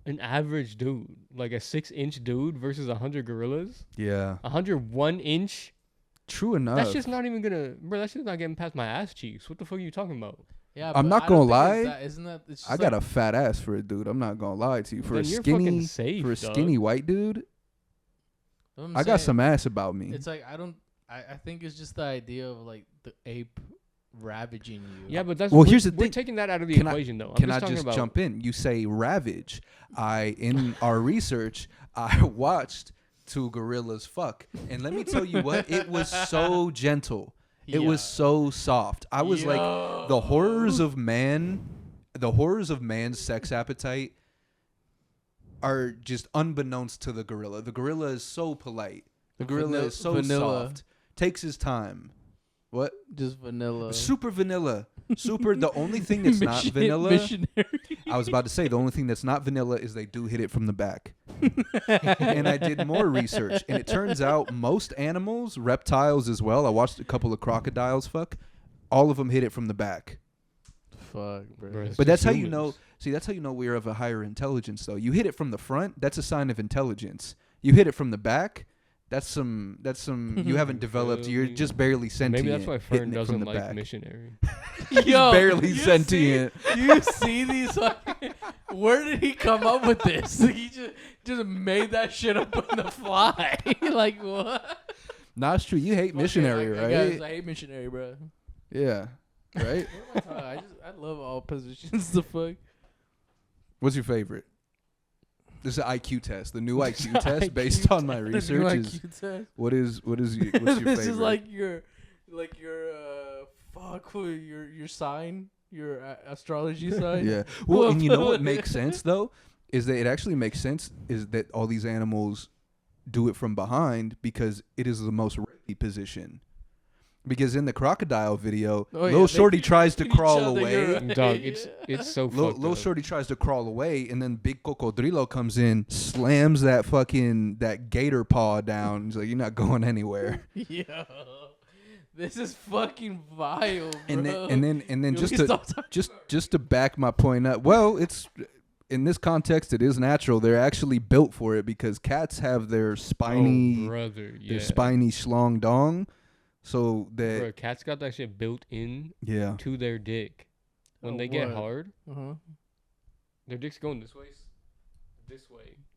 an average dude, like a 6-inch dude versus 100 gorillas, Yeah. 101-inch. True enough. That's just not even gonna, bro. That's just not getting past my ass cheeks. What the fuck are you talking about? Yeah, I'm but not I don't gonna think it's lie. that- Isn't that? It's just I got like, a fat ass for a dude. I'm not gonna lie to you. For Then a you're fucking skinny, safe, for a dog. skinny white dude, I'm I got saying, some ass about me. It's like I think it's just the idea of like the ape ravaging you. Yeah, but that's Well, here's the we're thing. taking that out of the Can I- equation, though. I'm Can I talking just about, jump in? You say ravage. In our research, I watched two gorillas fuck, and let me tell you what, it was so gentle. It was so soft. I was like, the horrors of man's sex appetite are just unbeknownst to the gorilla. The gorilla is so polite. The gorilla is so soft. Takes his time. What? just vanilla. Super vanilla. Super. The only thing that's not vanilla. Missionary. I was about to say the only thing that's not vanilla is they do hit it from the back. And I did more research, and it turns out most animals, reptiles as well. I watched a couple of crocodiles fuck. All of them hit it from the back. Fuck, bro. Bro, it's But that's just how you know. humans. See, that's how you know we're of a higher intelligence. Though you hit it from the front, that's a sign of intelligence. You hit it from the back. That's some. You haven't developed. You're just barely sentient. Maybe that's why Fern hitting it from doesn't the like back. missionary. Yo, barely you sentient. See, you see these? Fucking, where did he come up with this? He just made that shit up on the fly. Like what? Nah, it's true. You hate missionary, right? Guys, I hate missionary, bro. Yeah. Right. I love all positions. The fuck. What's your favorite? This is an IQ test. The new IQ The test IQ based on my The new research is IQ test. what's your This favorite? is like your fuck your sign, your astrology sign. Yeah. Well, and you know what makes sense though is that it actually makes sense is that all these animals do it from behind because it is the most rapey position. Because in the crocodile video, little shorty tries to crawl away. Dog, it's so fucked Little up. shorty tries to crawl away, and then big cocodrilo comes in, slams that gator paw down. He's like, "You're not going anywhere." Yo, this is fucking vile, bro. And then Can we just stop talking just to back my point up. Well, it's in this context, it is natural. They're actually built for it because cats have their spiny, brother, yeah. their spiny schlong dong. So that Bro, cats got that shit built in yeah. to their dick. When Oh, they get what? hard, Uh-huh. their dick's going this way.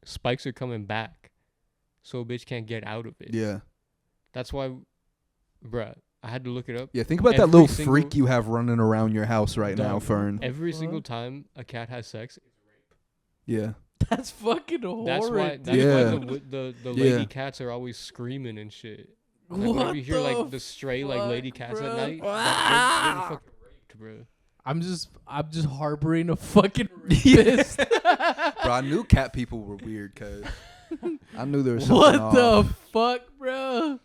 Spikes are coming back, so a bitch can't get out of it. Yeah. That's why, bruh, I had to look it up. Yeah, think about that Every little single- freak you have running around your house right now, Dog, Fern. Every What? single time a cat has sex, Yeah. That's fucking horrid. that's why Yeah. the Yeah. lady cats are always screaming and shit. Like What whenever you hear the like the stray like lady fuck, cats bro? at night, they're getting fucking raped, bro. I'm just harboring a fucking rapist. Bro, I knew cat people were weird because I knew there was something What off. the fuck, bro?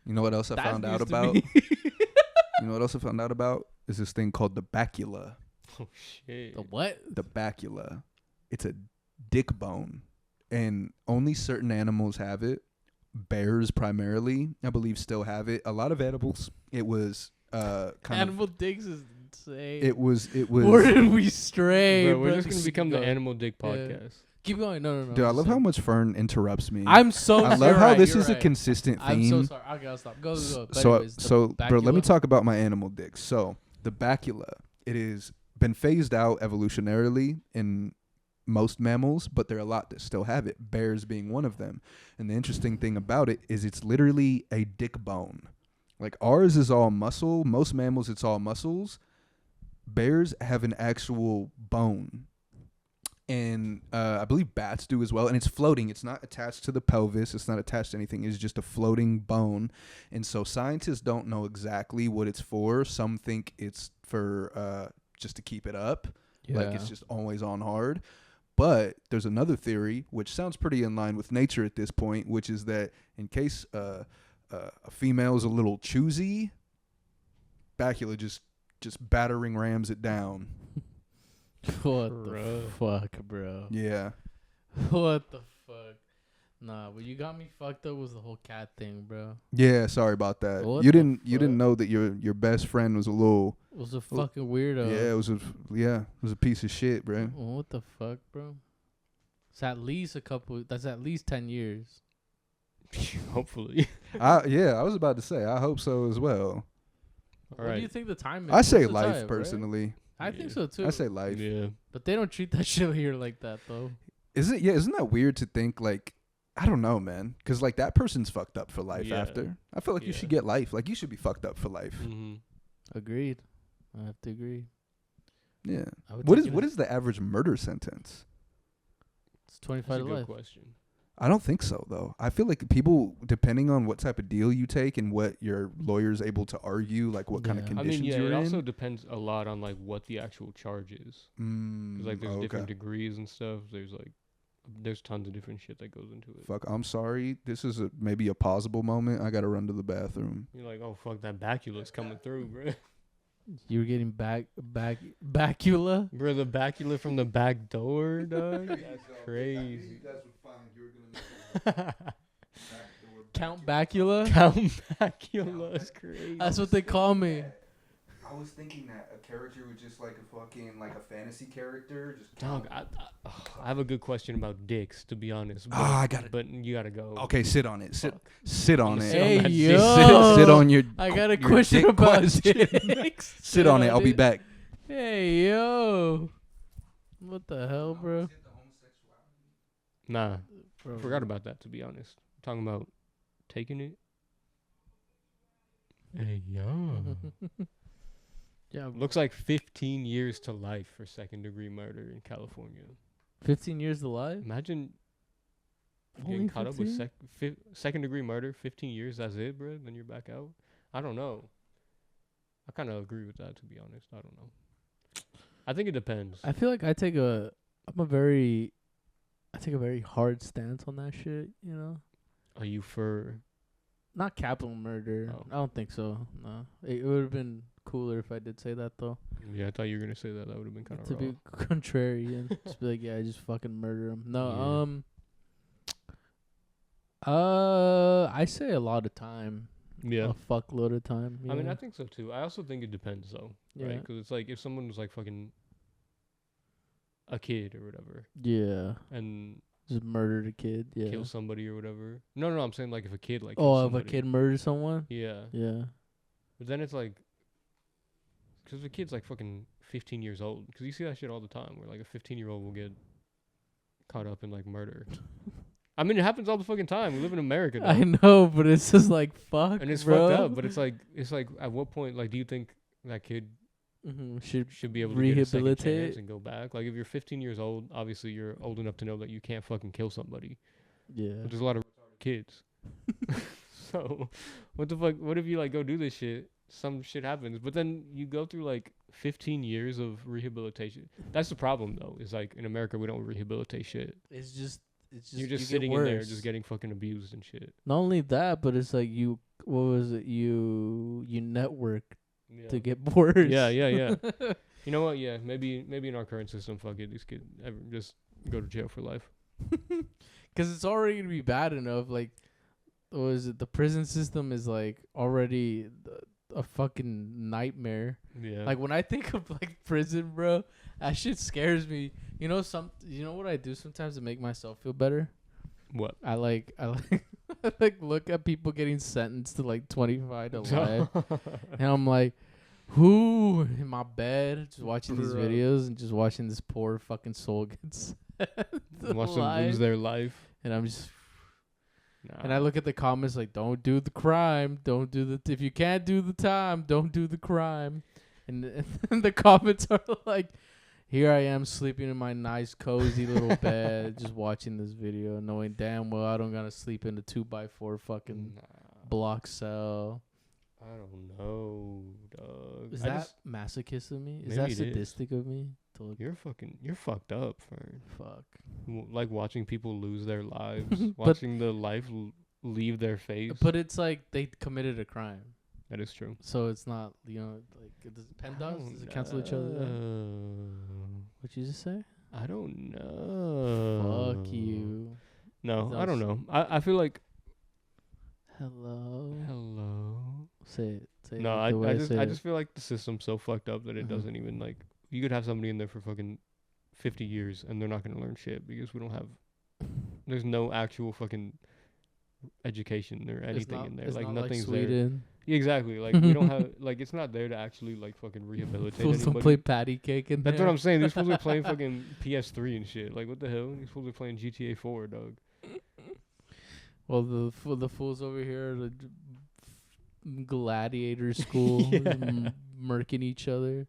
You know what else I That's found out news to about? me. You know what else I found out about? Is this thing called the bacula. Oh shit. The what? The bacula. It's a dick bone. And only certain animals have it. Bears primarily, I believe, still have it. A lot of animals, it was kind Animal dicks is insane. of. It was. Where did we stray, Bro, we're bro? just gonna become the Go. Animal Dick Yeah. podcast. Keep going. No. Dude, I I'm love just how saying. much Fern interrupts me. I'm so. I love you're how right, this you're is a right. consistent theme. I'm so sorry. Okay, I'll stop. Go. But So, anyways, bro, let me bacula? talk about my animal dicks. So, the bacula, it is been phased out evolutionarily in most mammals, but there are a lot that still have it, bears being one of them. And the interesting thing about it is it's literally a dick bone. Like ours is all muscle. Most mammals, it's all muscles. Bears have an actual bone. And I believe bats do as well. And it's floating. It's not attached to the pelvis. It's not attached to anything. It's just a floating bone. And so scientists don't know exactly what it's for. Some think it's for just to keep it up. Like it's just always on hard. But there's another theory, which sounds pretty in line with nature at this point, which is that in case a female is a little choosy, bacula just battering rams it down. What Bro. the fuck, bro? Yeah. What the fuck? Nah, what you got me fucked up was the whole cat thing, bro. Yeah, sorry about that. What You the didn't fuck? know that your best friend was a little. It was a Well, fucking weirdo. Yeah, it was a piece of shit, bro. What the fuck, bro? It's at least that's at least 10 years. Hopefully. I was about to say I hope so as well. What do you think the time is? I say What's the life time, personally. right? I think so too. I say life. Yeah. But they don't treat that shit here like that though. Isn't that weird to think like I don't know, man, because like that person's fucked up for life Yeah. after. I feel like you should get life. Like you should be fucked up for life. Mm-hmm. Agreed. I have to agree. Yeah. I would What take is it what as- is the average murder sentence? It's 25 That's a to good life. question. I don't think so though. I feel like people, depending on what type of deal you take and what your lawyer's able to argue, like what kind of Yeah. I conditions mean, yeah, you're it in. also depends a lot on like what the actual charge is. 'Cause, like there's different degrees and stuff. There's tons of different shit that goes into it. Fuck, I'm sorry. This is maybe a pausable moment. I gotta run to the bathroom. You're like, oh fuck, that bacula's coming through, bro. You were getting bacula? Bro, the bacula from the back door, dog. That's crazy. Count Bacula? Count Bacula is crazy. That's what they call me. I was thinking that a character was just like a fucking like a fantasy character. Just Dog, I have a good question about dicks, to be honest. But, I got it. But you gotta go. Okay, sit on it. Sit on Sit it. on Hey, that yo. dick. Sit on your. I got a your question dick about question. dicks. Sit on it. I'll be back. Hey, yo. What the hell, bro? Nah, Bro. forgot about that, to be honest. Talking about taking it. Hey, yo. Yeah, Looks like 15 years to life for second-degree murder in California. 15 years alive? Imagine Only getting caught up with 15? second-degree murder, 15 years, that's it, bro? Then you're back out? I don't know. I kind of agree with that, to be honest. I don't know. I think it depends. I feel like I take a very hard stance on that shit, you know? Are you for... Not capital murder. Oh. I don't think so. No. It would have been cooler if I did say that, though. Yeah, I thought you were going to say that. That would have been kind of To raw. be contrarian. Just be like, yeah, I just fucking murder him. No, I say a lot of time. Yeah. A fuckload of time. I mean, yeah. I think so, too. I also think it depends, though. Yeah. Right? Because it's like if someone was like fucking a kid or whatever Yeah. and Just murdered a kid. Yeah. kill somebody or whatever. No, I'm saying like if a kid like Oh, kills if a somebody. kid murders someone? Yeah. Yeah. But then it's like, because the kid's like fucking 15 years old. Because you see that shit all the time where like a 15-year-old will get caught up in like murder. I mean, it happens all the fucking time. We live in America now. I know, but it's just like, fuck, And it's bro. fucked up. But it's like at what point, like, do you think that kid should be able to get a second chance rehabilitate. and go back? Like, if you're 15 years old, obviously you're old enough to know that you can't fucking kill somebody. Yeah. But there's a lot of kids. So, what the fuck? What if you like go do this shit? Some shit happens, but then you go through like 15 years of rehabilitation. That's the problem, though. Is like in America we don't rehabilitate shit. It's just You're just you sitting get in there, worse. just getting fucking abused and shit. Not only that, but it's like you network Yeah. to get worse. Yeah. You know what? Yeah, maybe in our current system, fuck it, these kids just go to jail for life. 'Cause it's already gonna be bad enough. Like, what is it? The prison system is like already a fucking nightmare. Yeah. Like when I think of like prison, bro, that shit scares me. You know what I do sometimes to make myself feel better? What? I like I like look at people getting sentenced to like 25 to life, and I'm like, who in my bed just watching these Bro. videos and just watching this poor fucking soul get sent to Watch them lose life. their life. And I'm just Nah. and I look at the comments like, don't do the crime, don't do the if you can't do the time, don't do the crime, and the comments are like, here I am sleeping in my nice cozy little bed, just watching this video, knowing damn well I don't gotta sleep in a 2x4 fucking Nah, block cell. I don't know, dog. Is I that just- masochistic of me? Is that Maybe it is. sadistic of me? To look, you're fucked up for fuck. like watching people lose their lives, But- watching the life leave their face. But it's like they committed a crime, That is true. so it's not like does PEMDAS does it cancel each other out? What'd you just say? I don't know. Fuck you. No, I don't Those- know. I feel like Hello. hello. Say it. Say No, it the way I say just feel like the system's so fucked up that it Uh-huh. doesn't even like you could have somebody in there for fucking 50 years and they're not gonna learn shit because we don't have there's no actual fucking education or anything in there. It's Like not like nothing's there. Sweden. Yeah, exactly. Like we don't have like it's not there to actually like fucking rehabilitate Fools don't anybody. play patty cake in That's there. what I'm saying. They're supposed to be playing fucking PS3 and shit. Like what the hell? You're supposed to be playing GTA 4, dog. Well, the fools over here are the gladiator school, Yeah. murking each other.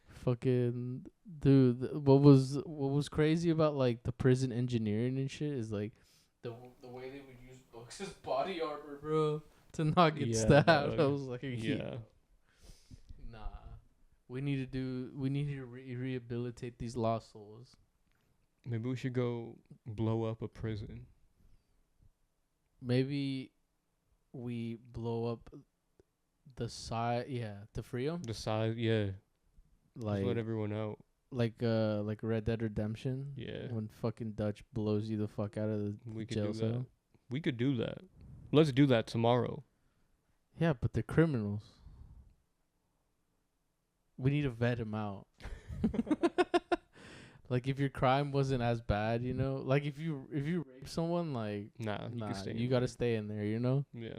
Fucking dude, what was crazy about like the prison engineering and shit is like the way they would use books as body armor, bro, to not get Yeah, stabbed. dog. I was like, Yeah. nah, we need to rehabilitate these lost souls. Maybe we should go blow up a prison. Maybe we blow up the side, to free them, The size, yeah. Just let like everyone out. like Red Dead Redemption. Yeah. When fucking Dutch blows you the fuck out of the We could jail do cell. that. We could do that. Let's do that tomorrow. Yeah, but they're criminals. We need to vet them out. Like if your crime wasn't as bad, you know, like if you rape someone, like Nah, you nah, can stay. you in gotta there. stay in there, you know. Yeah.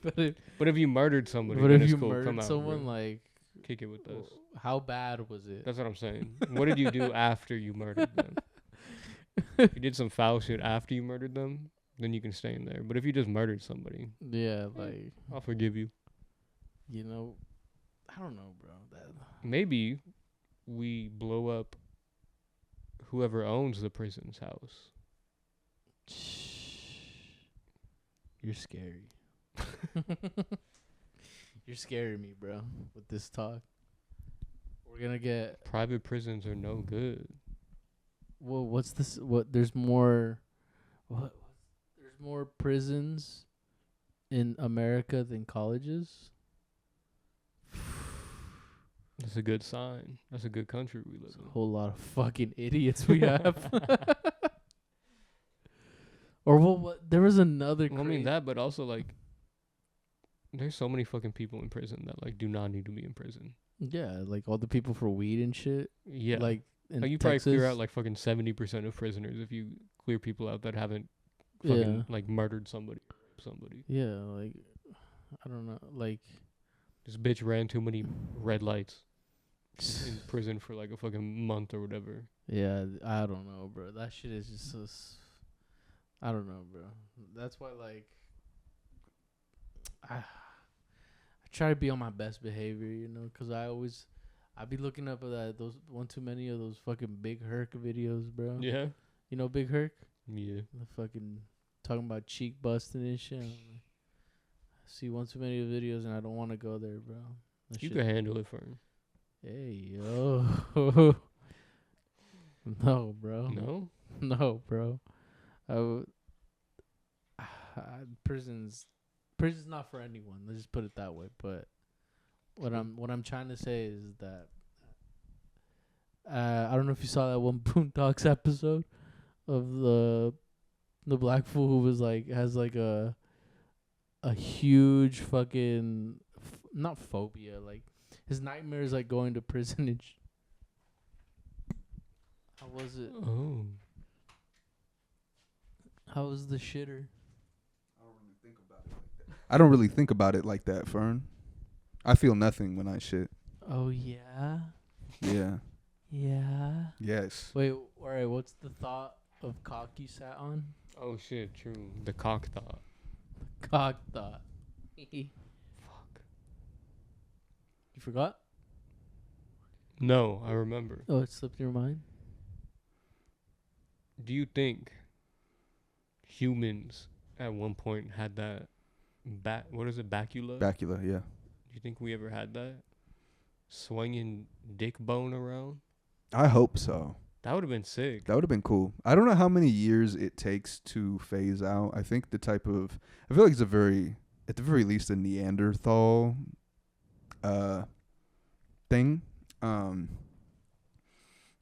But If you murdered somebody, but then if it's you cool. Come murdered out, someone, bro. like Kick it with us. how bad was it? That's what I'm saying. What did you do after you murdered them? If you did some foul shit after you murdered them, then you can stay in there. But if you just murdered somebody, Yeah, like I'll forgive you. you know, I don't know, bro. That Maybe we blow up whoever owns the prison's house. you're scary. You're scaring me, bro, with this talk. We're gonna get Private prisons are no good. well. What's this? What? There's more. What? There's more prisons in America than colleges. That's a good sign. That's a good country we live There's in. a whole lot of fucking idiots we have. Or what? There was another. Well, I mean that, but also like, there's so many fucking people in prison that like do not need to be in prison. Yeah, like all the people for weed and shit. Yeah, Like in you Texas. probably clear out like fucking 70% of prisoners if you clear people out that haven't fucking Yeah. like murdered somebody. Yeah, like I don't know, like This bitch ran too many red lights in prison for like a fucking month or whatever. yeah, I don't know, bro. That shit is just so I don't know, bro. That's why like I try to be on my best behavior, you know, 'cause I be looking up at those one too many of those fucking Big Herc videos, bro. Yeah. You know Big Herc? Yeah. The fucking talking about cheek busting and shit. I'm like, I see one too many videos and I don't want to go there, bro. That You shit- can handle it, Fern. Hey yo. No, bro. No? No, bro. Prison's not for anyone. Let's just put it that way. But what I'm trying to say is that I don't know if you saw that one Boondocks episode of the black fool who was like has like a huge fucking not phobia, like his nightmare is like going to prison and how was it? Oh. How was the shitter? I don't really think about it like that, Fern. I feel nothing when I shit. Oh yeah. Yeah. Yeah. Yes. Wait, alright, what's the thought of cock you sat on? Oh shit, true. The cock thought. Cock thought. Fuck. You forgot? No, I remember. Oh, it slipped your mind? Do you think humans at one point had that what is it, bacula? Bacula, yeah. Do you think we ever had that? Swinging dick bone around? I hope so. That would have been sick. That would have been cool. I don't know how many years it takes to phase out. I think I feel like it's at the very least, a Neanderthal thing.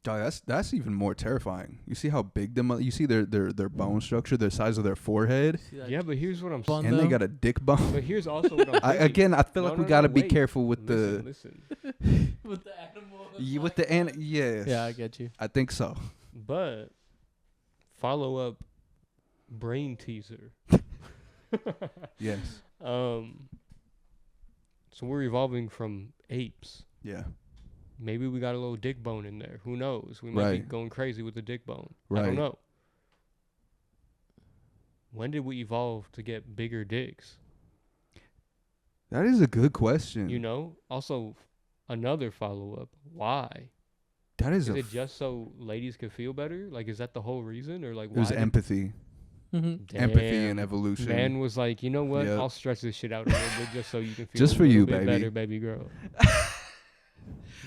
Oh, that's even more terrifying. You see how big you see their bone structure, the size of their forehead, See that Yeah, but here's what I'm bun saying. and they though? got a dick bone. But here's also what I'm thinking. Again, I feel No, like no, we got to no, be wait. careful with Listen. with the animal. yes. Yeah, I get you. I think so. But follow up brain teaser. Yes. So we're evolving from apes. Yeah. Maybe we got a little dick bone in there. Who knows? We might be Right. going crazy with the dick bone. I Right. don't know. When did we evolve to get bigger dicks? That is a good question. You know? Also, another follow up. Why? that is Is a it just so ladies could feel better? Like, is that the whole reason? Or, like, it was why? empathy. Empathy and evolution. Man was like, you know what? Yep. I'll stretch this shit out a little bit just so you can feel Just a for little you, bit baby. better, baby girl.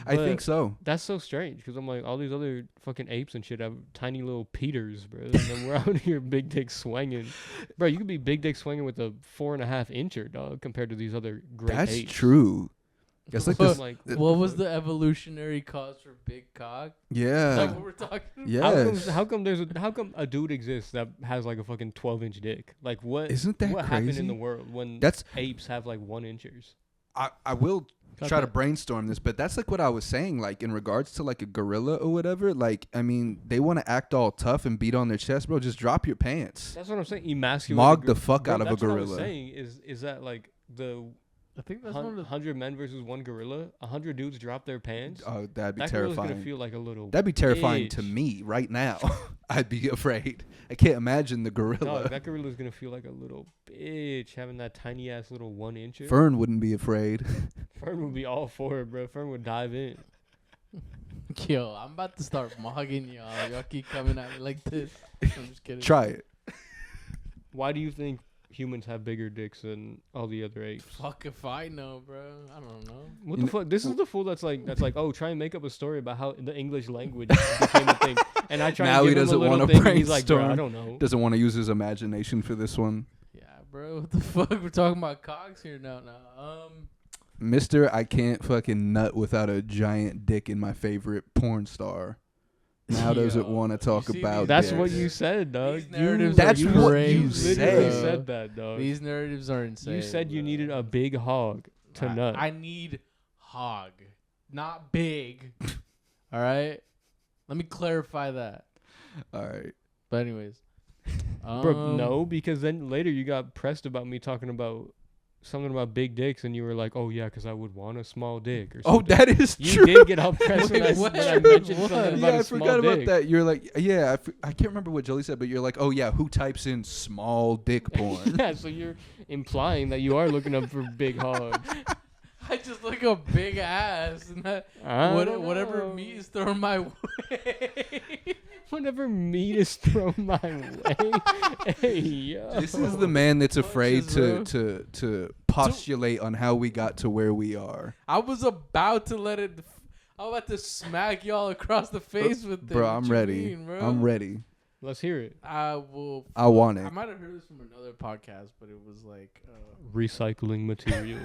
I But think so. that's so strange because I'm like, all these other fucking apes and shit have tiny little Peters, bro. And then we're out here big dick swinging. Bro, you could be big dick swinging with a 4.5 incher, dog, compared to these other great That's apes. true. It's like So this. I'm like, What was the evolutionary cause for big cock? Is Yeah. that what we're talking about? Yes. how come a dude exists that has like a fucking 12-inch dick? Like what? Isn't that what happened crazy? in the world when That's apes have like 1 inchers? I will Got try to that. brainstorm this, but that's like what I was saying, like in regards to like a gorilla or whatever. Like, I mean, they want to act all tough and beat on their chest, bro. Just drop your pants. That's what I'm saying. Emasculate. Mog the fuck out of a That's what I was gorilla. saying is that like the I think that's one of the 100 men versus 1 gorilla, 100 dudes drop their pants. Oh, that'd be That gorilla's terrifying. gonna feel like a little. That'd be terrifying to bitch. me right now. I'd be afraid. I can't imagine the gorilla. Dog, that gorilla's gonna feel like a little bitch having that tiny ass little 1 incher. Fern wouldn't be afraid. Fern would be all for it, bro. Fern would dive in. Yo, I'm about to start mogging y'all. Y'all keep coming at me like this. I'm just kidding. Try it. Why do you think humans have bigger dicks than all the other apes? Fuck if I know, bro. I don't know. What You the fuck? This is the fool that's like, oh, try and make up a story about how the English language became a thing. And I try Now and he give him a doesn't little wanna thing. And he's like, bro, I brainstorm. don't know. Doesn't want to use his imagination for this one. Yeah, bro. What the fuck? We're talking about cocks here now. Mister, I can't fucking nut without a giant dick in my favorite porn star. Now doesn't Yo, want to talk you see about these That's dicks. what you said, dog. These narratives That's are what crazy, you literally said. said that, dog. These narratives are insane. You said you bro. needed a big hog to nut. I need hog, not big. All right. Let me clarify that. All right. But anyways, Bro, no, because then later you got pressed about me talking about something about big dicks, and you were like, "Oh yeah, because I would want a small dick." Or Oh, something. that is You true. did get all pressed when, Wait, when I what? mentioned What? something about Yeah, a I small forgot about dick. that. You're like, yeah, I can't remember what Jolie said, but you're like, oh yeah, who types in small dick porn? Yeah, so you're implying that you are looking up for big hogs. I just look up big ass and that whatever meat is thrown my way. Whatever meat is thrown my way. Hey, yo. This is the man that's afraid Punches, to postulate on how we got to where we are. I was about to let it. I was about to smack y'all across the face with it. Bro, What I'm you ready. mean, bro? I'm ready. Let's hear it. I will. I want I it. might have heard this from another podcast, but it was like Recycling material.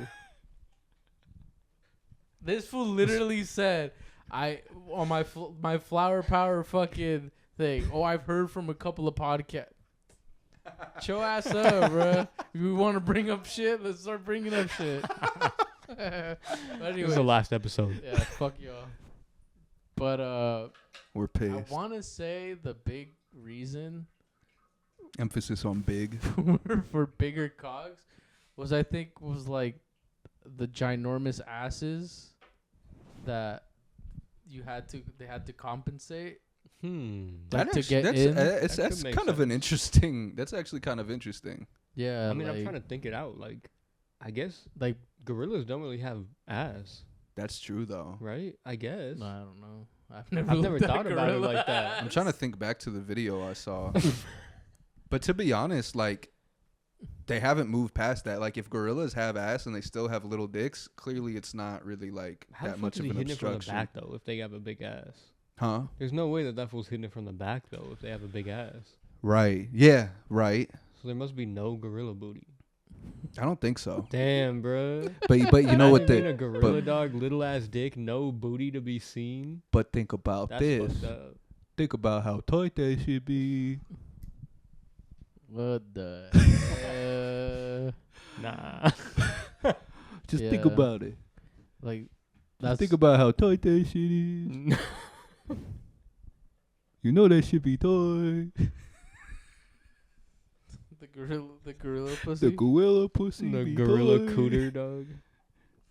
this fool literally said, "I on my flower power fucking thing." Oh, I've heard from a couple of podcasts. Chill ass up, bro. If we want to bring up shit, let's start bringing up shit. But This anyway, is the last episode. yeah, fuck y'all. But We're I pissed. want to say the big reason Emphasis on big. for bigger cogs was like the ginormous asses that they had to compensate like to get in. That's That could make kind of an sense. interesting. That's actually kind of interesting. Yeah, I mean, I'm like, trying to think it out. Like, I guess like gorillas don't really have ass, That's true though. right? I guess. no, I don't know. I've never, I've never looked at thought about it gorilla like that. ass. I'm trying to think back to the video I saw. But to be honest, like they haven't moved past that. Like if gorillas have ass and they still have little dicks, clearly it's not really like How that the fuck much is of he an hitting it from the obstruction. back though? If they have a big ass, Huh? there's no way that fool's hitting it from the back though. If they have a big ass, Right. Yeah, right. so there must be no gorilla booty. I don't think so. Damn, bro. But you know what Being the a gorilla dog, little ass dick, no booty to be seen. but think about That's this. fucked up. Think about how tight that should be. What the? Nah. Just think Yeah. about it. Like, Just that's think about how tight that shit is. You know that should be tight. the gorilla pussy. The gorilla pussy. The be gorilla tight. cooter dog.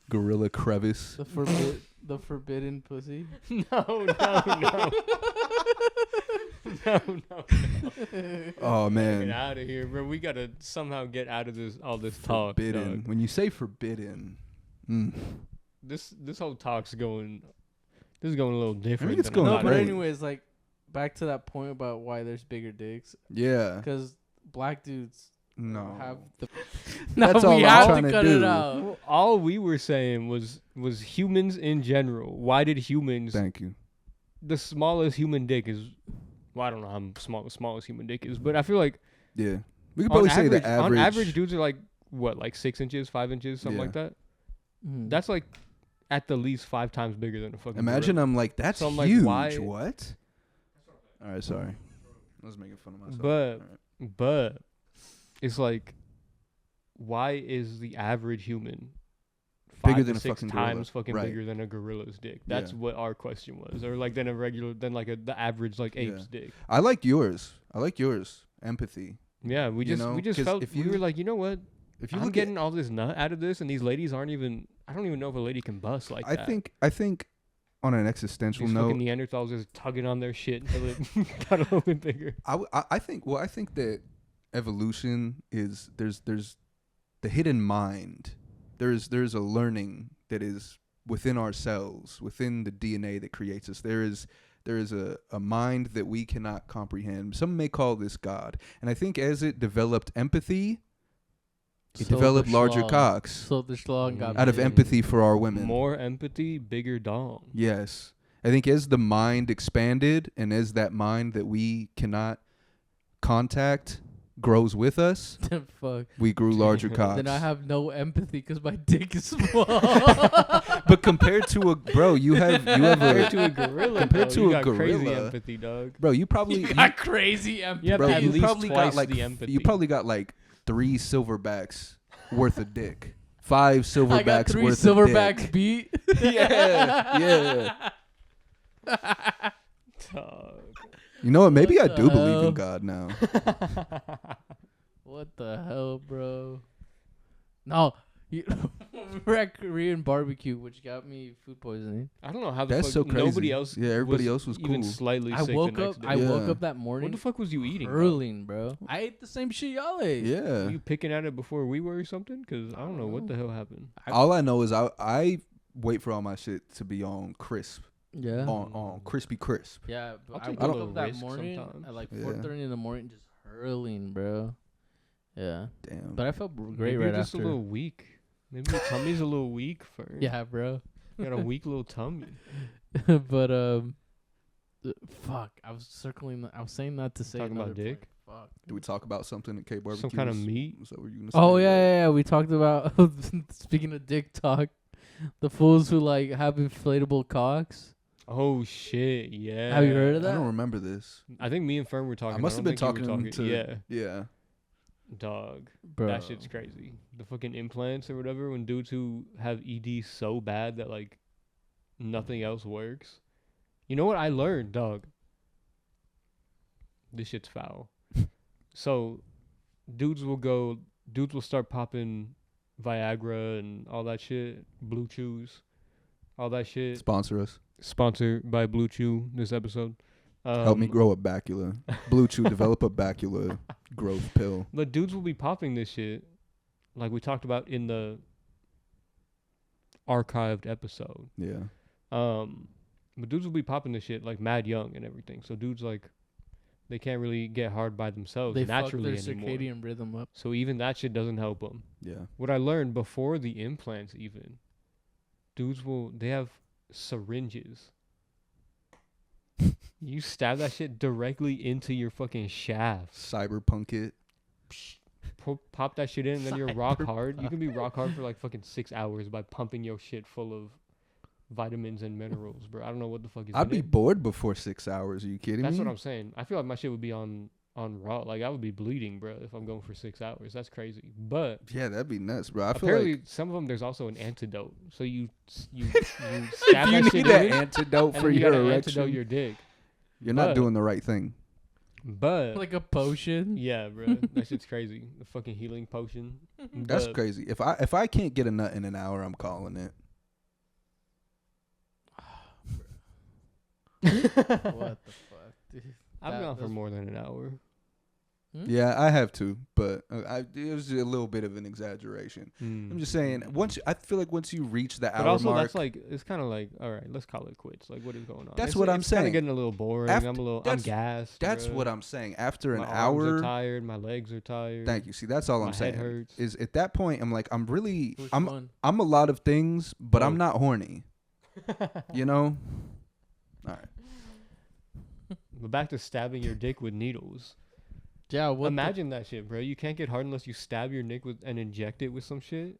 Gorilla crevice. The forbidden pussy. No. No. Oh Get man. out of here, bro. We gotta somehow get out of all this talk. Forbidden. Dog. When you say forbidden, This whole talk's going. This is going a little different. it's than going I No, thought but it great. would. anyways, like back to that point about why there's bigger dicks, yeah. because black dudes No. have the. That's no, all we I'm have trying to to cut do. it out. Well, all we were saying was humans in general. Why did humans? Thank you. The smallest human dick is. Well, I don't know how small the smallest human dick is, but I feel like Yeah. We could probably say the average. on average, dudes are like what, like 6 inches, 5 inches, something Yeah. like that. Mm. That's like at the least 5 times bigger than a fucking. Imagine gorilla. I'm like, that's So I'm like, huge. why- What? All right, sorry. I was making fun of myself. But- All right. But it's like, why is the average human Bigger 5 than to a 6 fucking gorilla. times fucking Right. bigger than a gorilla's dick? That's Yeah. what our question was, or like than the average like ape's dick. I like yours. Empathy. Yeah, we You just know, 'cause felt if we you- were like, you know what? If you I'm look getting all this nut out of this, and these ladies aren't even. I don't even know if a lady can bust like at, that. I think on an existential These note, fucking Neanderthals just tugging on their shit until it got a little bit bigger. I think that evolution is there's the hidden mind. There's a learning that is within ourselves, within the DNA that creates us. There is a mind that we cannot comprehend. Some may call this God. And I think as it developed empathy, it So developed the larger schlong- cocks So the schlong got out of big. empathy for our women. More empathy, bigger dong. Yes. I think as the mind expanded and as that mind that we cannot contact grows with us, Fuck. we grew larger cocks. Then I have no empathy because my dick is small. But compared to a bro, you have Compared to a a gorilla, Compared though, to you a got crazy gorilla. empathy, dog. bro, you probably You got crazy empathy. You have bro, at you least probably twice got like the empathy. you probably got like 3 silverbacks worth of dick. 5 silverbacks I got 3 worth silverbacks of dick. beat. Yeah. Dog. You know what? Maybe What I the do believe hell? in God now. What the hell, bro? No. We were at Korean barbecue, which got me food poisoning. I don't know how the That's fuck so crazy. nobody else. Yeah, everybody else was even cool. slightly I sick woke the up. next day. I woke Yeah. up that What morning the fuck was you eating? Bro? hurling, bro. I ate the same shit y'all ate. Yeah. Were you picking at it before we were or something? Because I don't know what the hell happened. All I know is I wait for all my shit to be on crisp. Yeah. On crispy crisp. Yeah, but I'll I take a woke little up that risk morning sometimes. at like Yeah. 4:30 in the morning, just hurling, bro. Yeah, Damn. but I felt great Maybe right you're just after. a little weak. Maybe your tummy's a little weak for. Yeah, bro. You got a weak little tummy. But fuck, I was circling. I was saying that to say Talking about another dick? point. Fuck. Did we talk about something at K barbecue? Some kind of meat. Was that what you were gonna Oh say? yeah. We talked about speaking of dick talk, the fools who like have inflatable cocks. Oh shit! Yeah. Have you heard of I that? don't remember this. I think me and Fern were talking. I must have been don't think you talking were to. Yeah, Yeah. dog. Bro. That shit's crazy. The fucking implants or whatever. When dudes who have ED so bad that like nothing else works. You know what I learned, dog? This shit's foul. So, dudes will start popping Viagra and all that shit, Blue Chews, all that shit. Sponsor us. Sponsored by Blue Chew. This episode. Help me grow a bacula. Blue Chew, develop a bacula growth pill. But dudes will be popping this shit, like we talked about in the archived episode. Yeah. But dudes will be popping this shit like mad young and everything. So dudes like they can't really get hard by themselves They fuck naturally their anymore. circadian rhythm up. So even that shit doesn't help them. Yeah. What I learned before the implants, even dudes they have syringes. You stab that shit directly into your fucking shaft. Cyberpunk it. pop that shit in, and then you're rock hard. You can be rock hard for like fucking 6 hours by pumping your shit full of vitamins and minerals, bro. I don't know what the fuck is I'd in be it. bored before 6 hours. Are you kidding That's me? what I'm saying. I feel like my shit would be on raw. Like I would be bleeding, bro, if I'm going for 6 hours. That's crazy. But Yeah, that'd be nuts, bro. I feel apparently like some of them there's also an antidote. So you stab if that you shit need in, an antidote and for then you your gotta erection, antidote your dick. you're not But- doing the right thing. But Like a potion. yeah, bro, that shit's crazy. The fucking healing potion. That's But crazy. If I can't get a nut in an hour, I'm calling it. What the fuck, dude? I've That- gone for that's- more than an hour. Yeah, I have to, but it was a little bit of an exaggeration. I'm just saying, I feel like once you reach the But hour also, mark, that's like it's kind of like, all right, let's call it quits. Like, what is going on? That's It's- what I'm it's kinda saying. getting a little boring. After- I'm that's- gassed. that's bruh. what I'm saying. After an My arms are hour, tired. My legs are tired. thank you. See, that's all My I'm head saying. hurts. Is at that point, I'm like, Which I'm one? a lot of things, but I'm Both. not horny. You know? All right. But back to stabbing your dick with needles. Yeah, what? Imagine that shit, bro. You can't get hard unless you stab your dick with and inject it with some shit.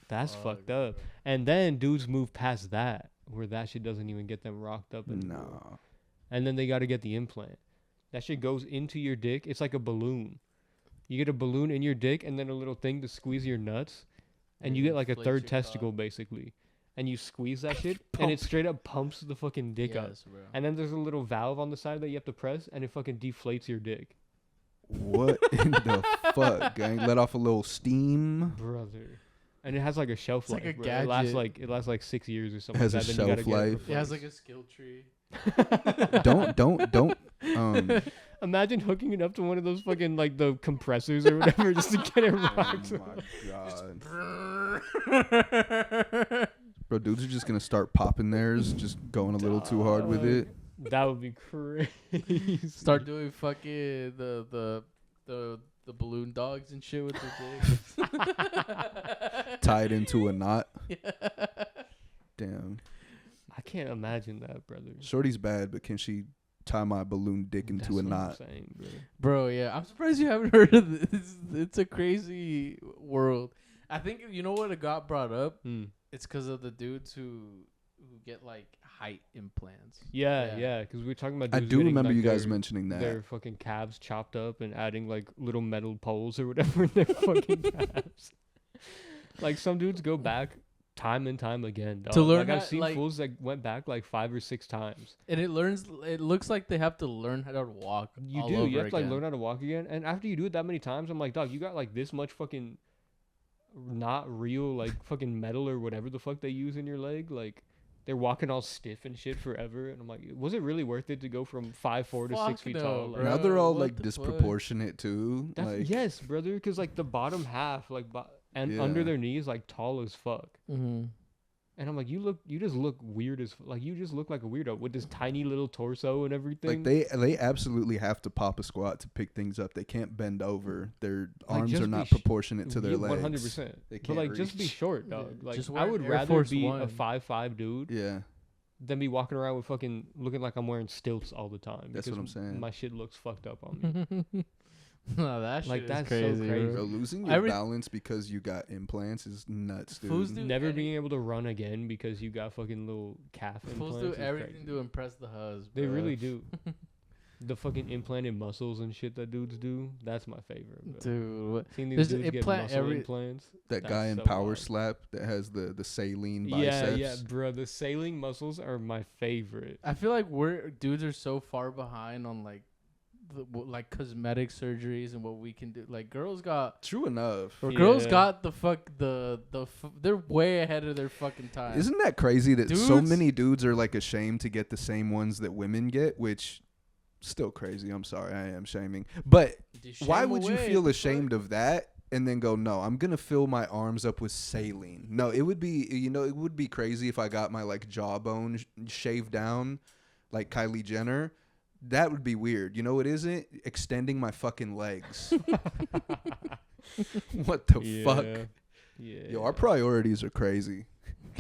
That's fucked up. And then dudes move past that, where that shit doesn't even get them rocked up anymore. No. And then they got to get the implant. That shit goes into your dick. It's like a balloon. You get a balloon in your dick and then a little thing to squeeze your nuts, and you get like a Inflates third your testicle cock. basically. And you squeeze that shit, and it straight up pumps the fucking dick up. Yes, bro. And then there's a little valve on the side that you have to press, and it fucking deflates your dick. What in the fuck, gang? Let off a little steam. Brother. And it has like a shelf It's life. like a bro. It lasts gadget. like 6 years or something. Has like a that. Then you shelf gotta get life. It has replaced. like a skill tree. Don't. Imagine hooking it up to one of those fucking like the compressors or whatever just to get it rocked. Oh my god. Bro, dudes are just gonna start popping theirs, just going a little too hard with it. That would be crazy. Start doing fucking the balloon dogs and shit with their dicks. Tied into a knot. Yeah. Damn. I can't imagine that, brother. Shorty's bad, but can she tie my balloon dick That's into a what I'm knot? saying, bro. Bro, yeah. I'm surprised you haven't heard of this. It's a crazy world. I think you know what it got brought up? It's because of the dudes who get like height implants. Yeah, because we were talking about. I dudes do getting, remember like, you guys their- mentioning that. their fucking calves chopped up and adding like little metal poles or whatever in their fucking calves. Like some dudes go back time and time again, dog. To learn like I've how- seen like- fools that went back like 5 or 6 times. And it looks like they have to learn how to walk. You all do. over You have to like again. learn how to walk again. And after you do it that many times, I'm like, dog, you got like this much fucking not real like fucking metal or whatever the fuck they use in your leg. Like they're walking all stiff and shit forever. And I'm like, was it really worth it to go from 5'4" to 6 Fuck feet no, tall? Like, bro. Now they're all what like the fuck? disproportionate too. Like yes, brother, because like the bottom half, like and under Yeah. their knees, like tall as fuck. Mm-hmm. And I'm like, you just look weird as like you just look like a weirdo with this tiny little torso and everything. Like they absolutely have to pop a squat to pick things up. They can't bend over. Their Like, arms just are be not sh- proportionate to their legs. 100%. They But can't like, just be reach. short, dog. Yeah, Like, just I wear would Air rather Force be a One. 5'5" dude Yeah, than be walking around with fucking looking like I'm wearing stilts all the time. That's what because I'm saying. My shit looks fucked up on me. No, that Like, shit that's is so crazy. crazy. Bro. bro, losing your Every- balance because you got implants is nuts, dude. Fools do Never any- being able to run again because you got fucking little calf implants. Fools do is everything crazy. to impress the hus. They bro. really do. The fucking implanted muscles and shit that dudes do. That's my favorite. Bro. Dude, what? Seeing these There's dudes get implant muscle every- implants. That That's guy in so Power wild. Slap that has the saline Yeah, biceps. yeah, bro. The saline muscles are my favorite. I feel like dudes are so far behind on like like cosmetic surgeries and what we can do. Like girls got True enough. girls Yeah. got they're way ahead of their fucking time. Isn't that crazy that so Dudes- many dudes are like ashamed to get the same ones that women get, which still crazy. I'm sorry, I am shaming. But why would you feel ashamed of that and then go, no, I'm going to fill my arms up with saline? No, it would be, it would be crazy if I got my like jawbone shaved down like Kylie Jenner. That would be weird. You know what isn't? Extending my fucking legs. What the fuck? Yeah. Yo, our priorities are crazy.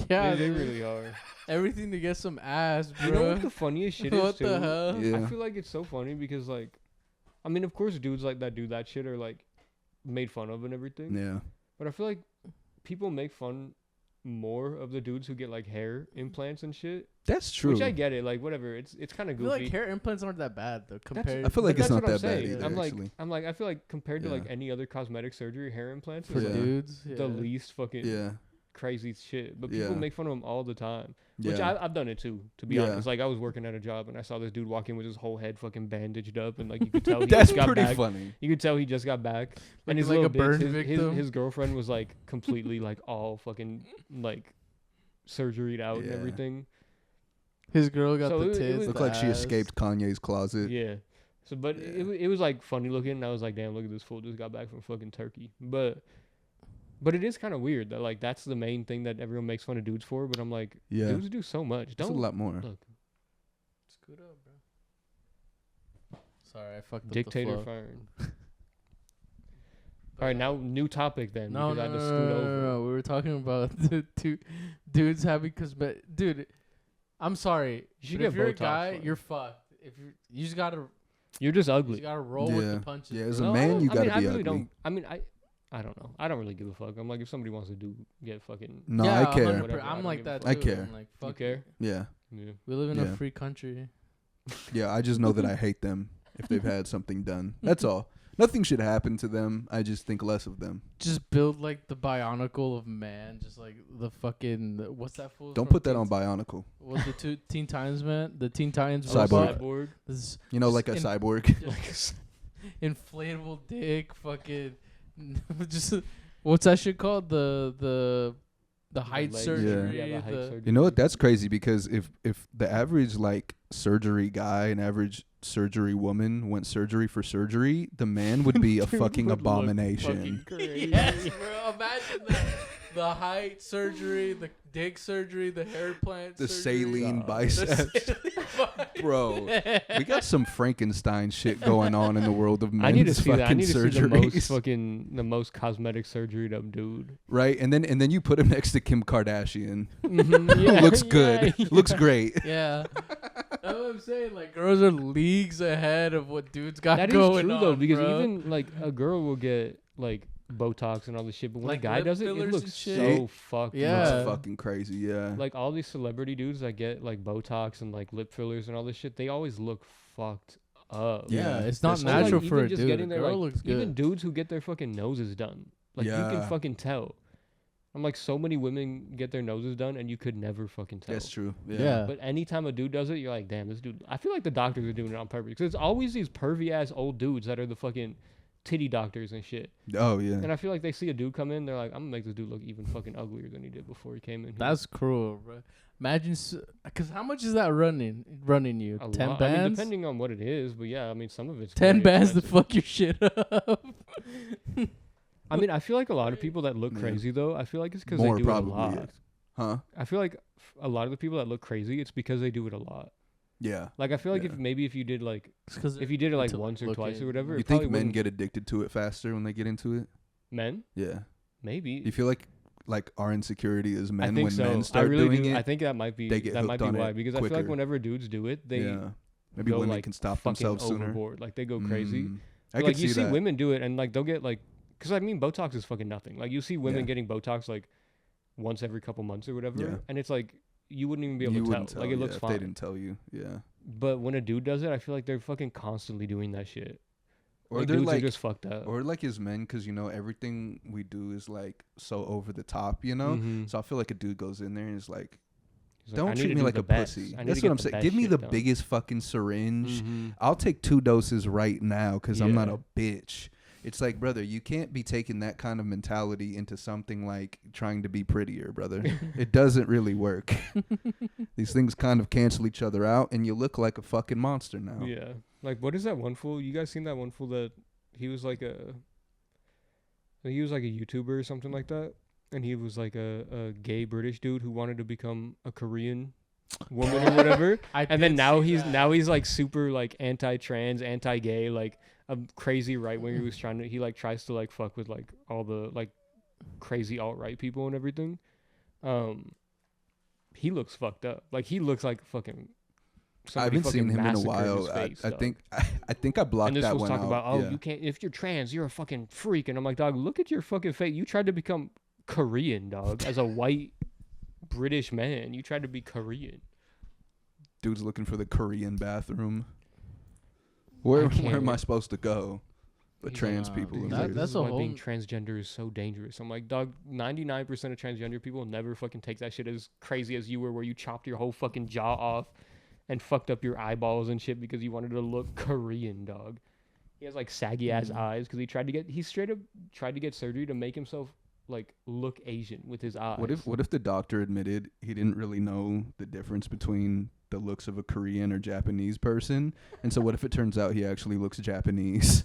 Yeah, They dude. really are. Everything to get some ass, bro. You know what the funniest shit is What too? the hell? Yeah. I feel like it's so funny because like, I mean, of course, dudes like that do that shit are like, made fun of and everything. Yeah. But I feel like people make fun more of the dudes who get like hair implants and shit. That's true. Which I get it, like whatever. It's kind of I feel goofy. like hair implants aren't that bad though. Compared, I feel like But it's that's not what I'm that bad saying. either. I'm like, I feel like compared to like Yeah. any other cosmetic surgery, hair implants for is like dudes, the least fucking Yeah. crazy shit. But people Yeah. make fun of them all the time. Which Yeah. I've done it too, to be Yeah. honest. Like I was working at a job and I saw this dude walk in with his whole head fucking bandaged up, and like you could tell he That's just got pretty back. funny. You could tell he just got back, and his like little a burn bitch, victim. his girlfriend was like completely like all fucking like surgeryed out and Yeah. everything. his girl got So the it tits. was- Looked the like she ass. escaped Kanye's closet. Yeah. So, but Yeah. it was like funny looking. And I was like, damn, look at this fool just got back from fucking Turkey. But it is kind of weird that like that's the main thing that everyone makes fun of dudes for. But I'm like, Yeah. dudes do so much. That's a Don't lot more. look. Scoot up, bro. Sorry, I fucked Dictator up the flow. firing. All right, now new topic then. No, because I no, had to no, scoot no, over. no, no. We were talking about the two dudes having cosmetic. Dude, I'm sorry. You should but if get you're a Botox, guy, man. you're fucked. If you just gotta, You're just you ugly. just gotta roll with Yeah. the punches. Yeah, as bro. a man, you I gotta mean, I be really ugly. don't. I mean, I don't know. I don't really give a fuck. I'm like, if somebody wants to get fucking. No, yeah, I care. 100%. Whatever, I I'm don't like give a that too. fuck. I care. I'm like, You fuck care? it. Yeah. Yeah. We live in Yeah. a free country. Yeah, I just know that I hate them if they've had something done. That's all. Nothing should happen to them. I just think less of them. Just build like the Bionicle of man. Just like the fucking what's that fool? Don't from put that Teen- on Bionicle. What's the Teen Titans man? The Teen Titans Cyborg. robot. This You know, Just like a in- cyborg. inflatable dick, fucking, just what's that shit called? The height legs. surgery. Yeah, the height the- surgery. You know what? That's crazy because if the average like surgery guy and average surgery woman went surgery for surgery, the man would be a Dude fucking would look abomination. fucking crazy. Yes, bro. Imagine that. The height surgery, the dick surgery, the hair plant, The surgery, saline the biceps. saline- Bro, we got some Frankenstein shit going on in the world of men's I need to see fucking that. I need to see surgeries. the most cosmetic surgery up dude. Right? And then you put him next to Kim Kardashian. Yeah, Looks good. yeah. Looks great. Yeah, that's what I'm saying. Like girls are leagues ahead of what dudes got That is going true on, though, because bro. even like a girl will get like Botox and all this shit, but when Like a guy lip does it, it fillers looks and shit. so fucked. Yeah. up. It's fucking crazy, yeah. Like all these celebrity dudes that get like Botox and like lip fillers and all this shit, they always look fucked up. Yeah, Yeah. it's not Or, natural like, for even a just dude. getting A their, girl like, looks good. Even dudes who get their fucking noses done, like you Yeah. can fucking tell. I'm like, so many women get their noses done and you could never fucking tell. That's true. Yeah. But anytime a dude does it, you're like, damn, this dude. I feel like the doctors are doing it on purpose because it's always these pervy ass old dudes that are the fucking titty doctors and shit. Oh yeah. And I feel like they see a dude come in, they're like, I'm gonna make this dude look even fucking uglier than he did before he came in. Here. That's cruel, bro. Imagine, because how much is that running you? A 10 lot. bands? I mean, depending on what it is, but yeah, I mean, some of it's 10 very bands to expensive. fuck your shit up. I mean, I feel like a lot of people that look Yeah. crazy though, I feel like it's because they More do it a probably lot. is. Huh? I feel like a lot of the people that look crazy, it's because they do it a lot. Yeah. Like I feel like Yeah. if you did like Because if you did it like once or twice or whatever, You it think probably men wouldn't- get addicted to it faster when they get into it? men Yeah. maybe. You feel like our insecurity as I men think when so. men start I really doing do. it. I think that might be they get that might hooked be on why it because I feel like quicker. whenever dudes do it, they yeah. Maybe go, women like, can stop fucking themselves sooner. overboard. Like they go crazy. I Like could you see that. women do it and like they'll get like because I mean Botox is fucking nothing. Like you see women Yeah. getting Botox like once every couple months or whatever, Yeah. and it's like you wouldn't even be able You to wouldn't tell. Like it looks if fine. they didn't tell you. Yeah. But when a dude does it, I feel like they're fucking constantly doing that shit. Or Like they're dudes like are just fucked up. or like as men, because everything we do is like so over the top, Mhm. So I feel like a dude goes in there and is like, He's like, I "Don't need treat to me do like the a best. pussy." I need That's to what I'm get the saying. best Give me shit the done. biggest fucking syringe. Mhm. I'll take 2 doses right now because I'm not Yeah. a bitch. It's like, brother, you can't be taking that kind of mentality into something like trying to be prettier, brother. It doesn't really work. These things kind of cancel each other out, and you look like a fucking monster now. Yeah. Like what is that one fool? You guys seen that one fool that he was like a YouTuber or something like that? And he was like a gay British dude who wanted to become a Korean woman or whatever. And then now he's like super like anti-trans, anti-gay, like a crazy right winger who's he like tries to like fuck with like all the like crazy alt-right people and everything. He looks fucked up. Like he looks like fucking I somebody haven't seen fucking him in a massacred while. his face, I dog. think I think I blocked And this that was one talking out. about, oh, yeah. you can't, if you're trans, you're a fucking freak. And I'm like, dog, look at your fucking face. You tried to become Korean, dog, as a white British man. You tried to be Korean. Dude's looking for the Korean bathroom. Where am I supposed to go? But He's trans like, people. dude, and He's like, like, this that's is a why whole- being transgender is so dangerous. I'm like, dog, 99% of transgender people never fucking take that shit as crazy as you were, where you chopped your whole fucking jaw off and fucked up your eyeballs and shit because you wanted to look Korean, dog. He has like saggy ass eyes because he straight up tried to get surgery to make himself like look Asian with his eyes. what if the doctor admitted he didn't really know the difference between the looks of a Korean or Japanese person? And so what if it turns out he actually looks Japanese?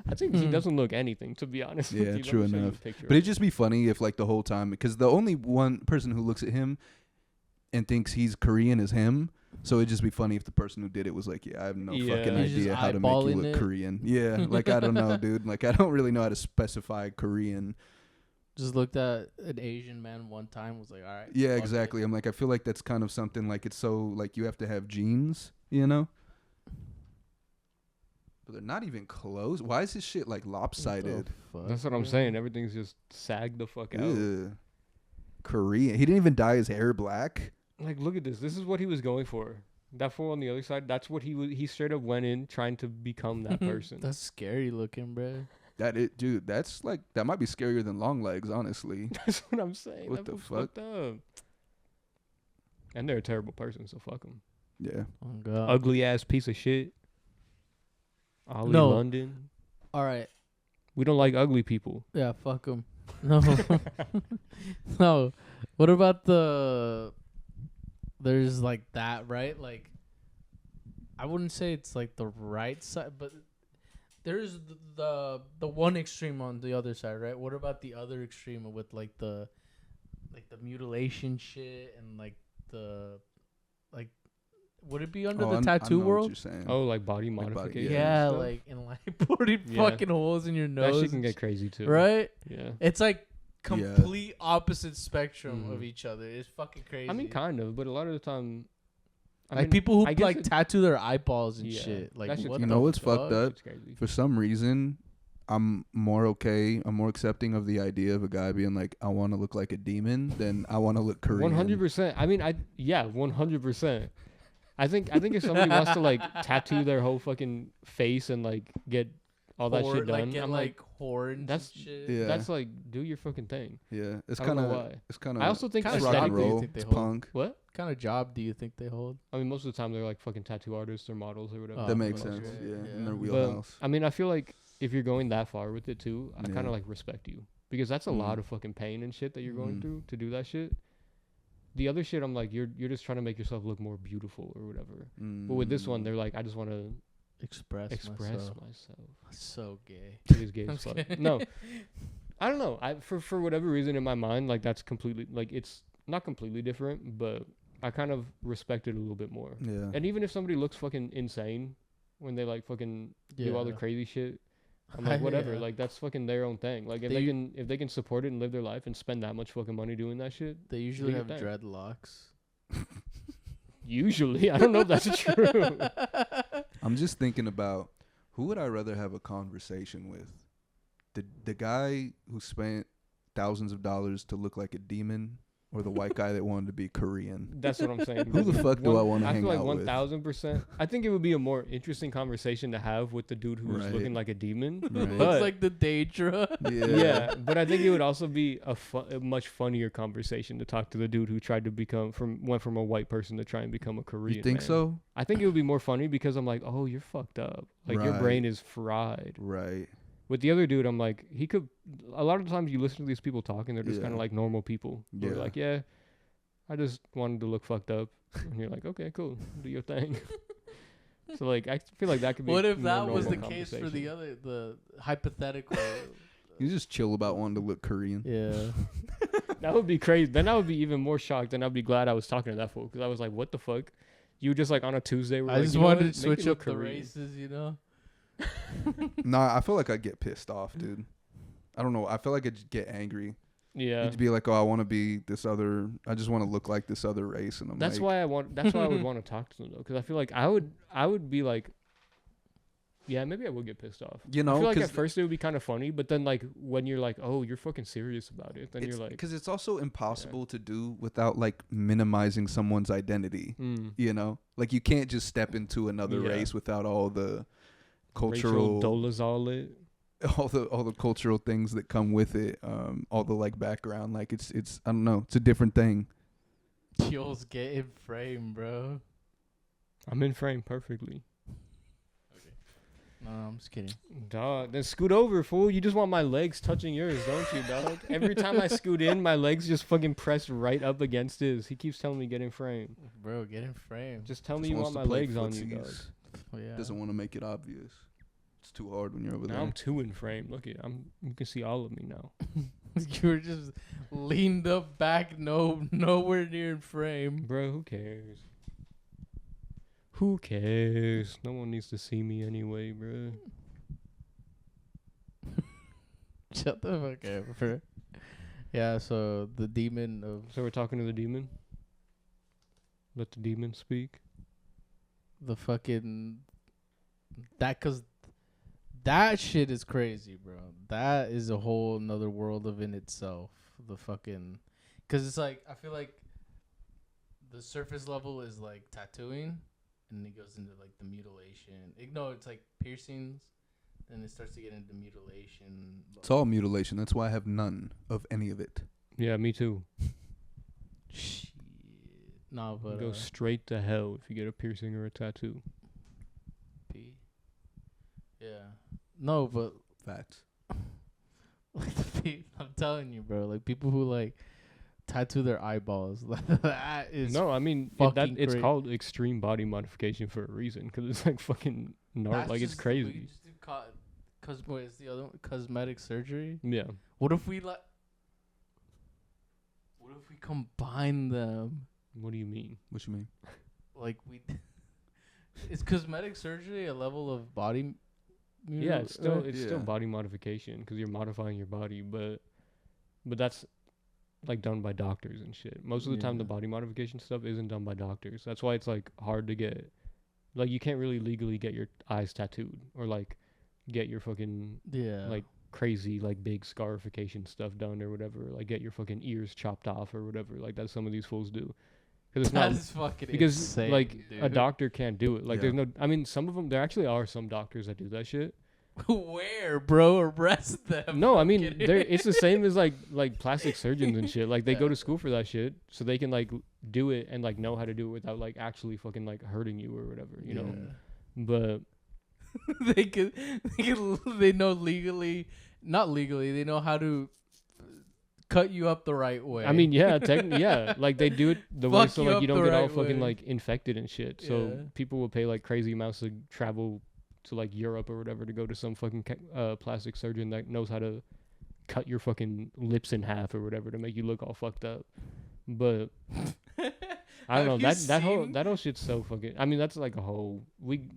I think he doesn't look anything, to be honest with Yeah, you. Let true me show you a enough. picture But of it'd just be funny if like the whole time, because the only one person who looks at him and thinks he's Korean is him. So it'd just be funny if the person who did it was like, yeah, I have no Yeah. fucking He's just idea how to make you eyeballing look it. Korean. Yeah, like I don't know, dude. Like I don't really know how to specify Korean. Just looked at an Asian man one time. Was like, all right. Yeah, fuck it. exactly. I'm like, I feel like that's kind of something like it's so like you have to have genes, you know? But they're not even close. Why is this shit like What the lopsided? fuck, That's what I'm bro? saying. Everything's just sagged the fuck out. Ugh. Korean. He didn't even dye his hair black. Like, look at this. This is what he was going for. That fool on the other side. That's what he straight up went in trying to become that person. That's scary looking, bro. Dude, that's like that might be scarier than long legs, honestly. That's what I'm saying. What That the fool's fucked up. And they're a terrible person, so fuck them. Yeah. Oh god. Ugly ass piece of shit. Ollie No. London. All right. We don't like ugly people. Yeah. Fuck them. No. No. What about the? There's like that, right? Like, I wouldn't say it's like the right side, but there's the one extreme on the other side, right? What about the other extreme with like the mutilation shit and like the like would it be under the I tattoo know world? What you're saying. Oh, like body Like body- modification. Yeah, and stuff? like and like putting Yeah. fucking holes in your that nose. shit can get crazy too. right? Yeah. It's like Yeah. complete opposite spectrum Mhm. of each other. It's fucking crazy. I mean, kind of, but a lot of the time, like people who I guess like it- tattoo their eyeballs and Yeah, shit. that Like shit's what You the know what's fuck? fucked up? It's crazy. For some reason, I'm more accepting of the idea of a guy being like, I want to look like a demon than I want to look Korean. 100%. I mean, 100%. I think if somebody wants to like tattoo their whole fucking face and like get all that shit done, Like get I'm like horns that's- and shit. Yeah. that's like do your fucking thing. Yeah, it's I don't kind know of why. it's kind of I also think Kinda it's rock and job do you roll. think they It's hold? punk. What? What kind of job do you think they hold? I mean, most of the time they're like fucking tattoo artists or models or whatever. Oh, That makes okay. sense. Yeah, Yeah. in their But, wheelhouse. I mean, I feel like if you're going that far with it too, I kind Yeah. of like respect you because that's a Mm. lot of fucking pain and shit that you're going Mm. through to do that shit. The other shit, I'm like, you're just trying to make yourself look more beautiful or whatever. But with this one, Mm. they're like, I just want to Express express myself. myself. So gay. He is gay I'm as fuck. kidding. No, I don't know. For whatever reason in my mind, like that's completely like it's not completely different, but I kind of respect it a little bit more. Yeah. And even if somebody looks fucking insane when they like fucking do all the Yeah. crazy shit, I'm like whatever. Yeah. Like that's fucking their own thing. Like if they can support it and live their life and spend that much fucking money doing that shit. They usually your have thing. dreadlocks. Usually, I don't know if that's true. I'm just thinking about who would I rather have a conversation with? The guy who spent thousands of dollars to look like a demon, or the white guy that wanted to be Korean? That's what I'm saying. Who the fuck do I wanna I hang feel like out with? 1,000%. I think it would be a more interesting conversation to have with the dude who was Right. looking like a demon. Right. Looks But- like the Daedra. Yeah, but I think it would also be a much funnier conversation to talk to the dude who tried to went from a white person to try and become a Korean. You think man. so? I think it would be more funny because I'm like, oh, you're fucked up. Like your Right. brain is fried. Right. With the other dude, I'm like, he could. A lot of the times you listen to these people talking, they're just Yeah. kind of like normal people. They're Yeah. like, yeah, I just wanted to look fucked up, and you're like, okay, cool, do your thing. So like, I feel like that could be. What if more that was the normal case for conversation. the hypothetical? You just chill about wanting to look Korean. Yeah. That would be crazy. Then I would be even more shocked, and I'd be glad I was talking to that fool because I was like, what the fuck? You just like on a Tuesday. Were I like, just you know wanted what? to Make me switch look up the Korean. races, you know? Nah, I feel like I'd get pissed off, dude. I don't know. I feel like I'd just get angry. Yeah. You'd be like, oh, I want to be this other. I just want to look like this other race, and I'm That's like, why I want. That's why I would want to talk to them though, because I feel like I would be like, yeah, maybe I would get pissed off. you I know, feel like at because first it would be kind of funny, but then like when you're like, oh, you're fucking serious about it, then you're like, because it's also impossible to do without like minimizing someone's identity. You know, like you can't just step into another Yeah. race without all the Rachel cultural, Dolezal it. all the cultural things that come with it. All the like background, like it's I don't know, it's a different thing. You'll get in frame, bro. I'm in frame perfectly. No, I'm just kidding. Dog, then scoot over, fool. You just want my legs touching yours, don't you, dog? Every time I scoot in, my legs just fucking press right up against his. He keeps telling me get in frame. Bro, get in frame. Just tell me Just you wants want to my play legs on you, dog. footsies. Oh, yeah. Doesn't want to make it obvious. It's too hard when you're over Now there. I'm 2 in frame. Look at you can see all of me now. You were just leaned up back, nowhere near in frame. Bro, who cares? Who cares? No one needs to see me anyway, bro. Shut the fuck up, bro. Yeah, so the demon of So we're talking to the demon? Let the demon speak. the fucking cause that shit is crazy, bro. That is a whole nother world of in itself. The fucking, cause it's like I feel like the surface level is like tattooing, and it goes into like the mutilation. No, it's like piercings. Then it starts to get into mutilation. It's all mutilation. That's why I have none of any of it. Yeah, me too. Shit. No, You but go straight to hell if you get a piercing or a tattoo. P. Yeah. No, but Facts. like I'm telling you, bro. Like people who like tattoo their eyeballs. That is No, I mean fucking it's cra- called extreme body modification for a reason, because it's like fucking that's like it's just- crazy. We just do what is the other one? Cosmetic surgery. Yeah. What if we combine them? What do you mean? What you mean? Like is cosmetic surgery a level of body? Yeah, it's still Yeah. body modification because you're modifying your body, but that's like done by doctors and shit. Most of the time, the Yeah. body modification stuff isn't done by doctors. That's why it's like hard to get. Like you can't really legally get your eyes tattooed or like get your fucking Yeah. like crazy like big scarification stuff done or whatever. Like get your fucking ears chopped off or whatever. Like that some of these fools do. Because it's that not is fucking because insane, like a dude. doctor can't do it. Like there's Yeah. no. I mean, some of them. There actually are some doctors that do that shit. Where, bro? Arrest them. No, I I'm mean, kidding. it's the same as like plastic surgeons and shit. Like they go Yeah. to school for that shit, so they can like do it and like know how to do it without like actually fucking like hurting you or whatever, you know. But they know legally, not legally. They know how to cut you up the right way. I mean, yeah, yeah, like they do it the way Fuck so you like up you don't the get all right fucking way. like infected and shit. So Yeah. people will pay like crazy amounts to travel to like Europe or whatever to go to some fucking plastic surgeon that knows how to cut your fucking lips in half or whatever to make you look all fucked up. But I don't know, that whole shit's so fucking. I mean, that's like a whole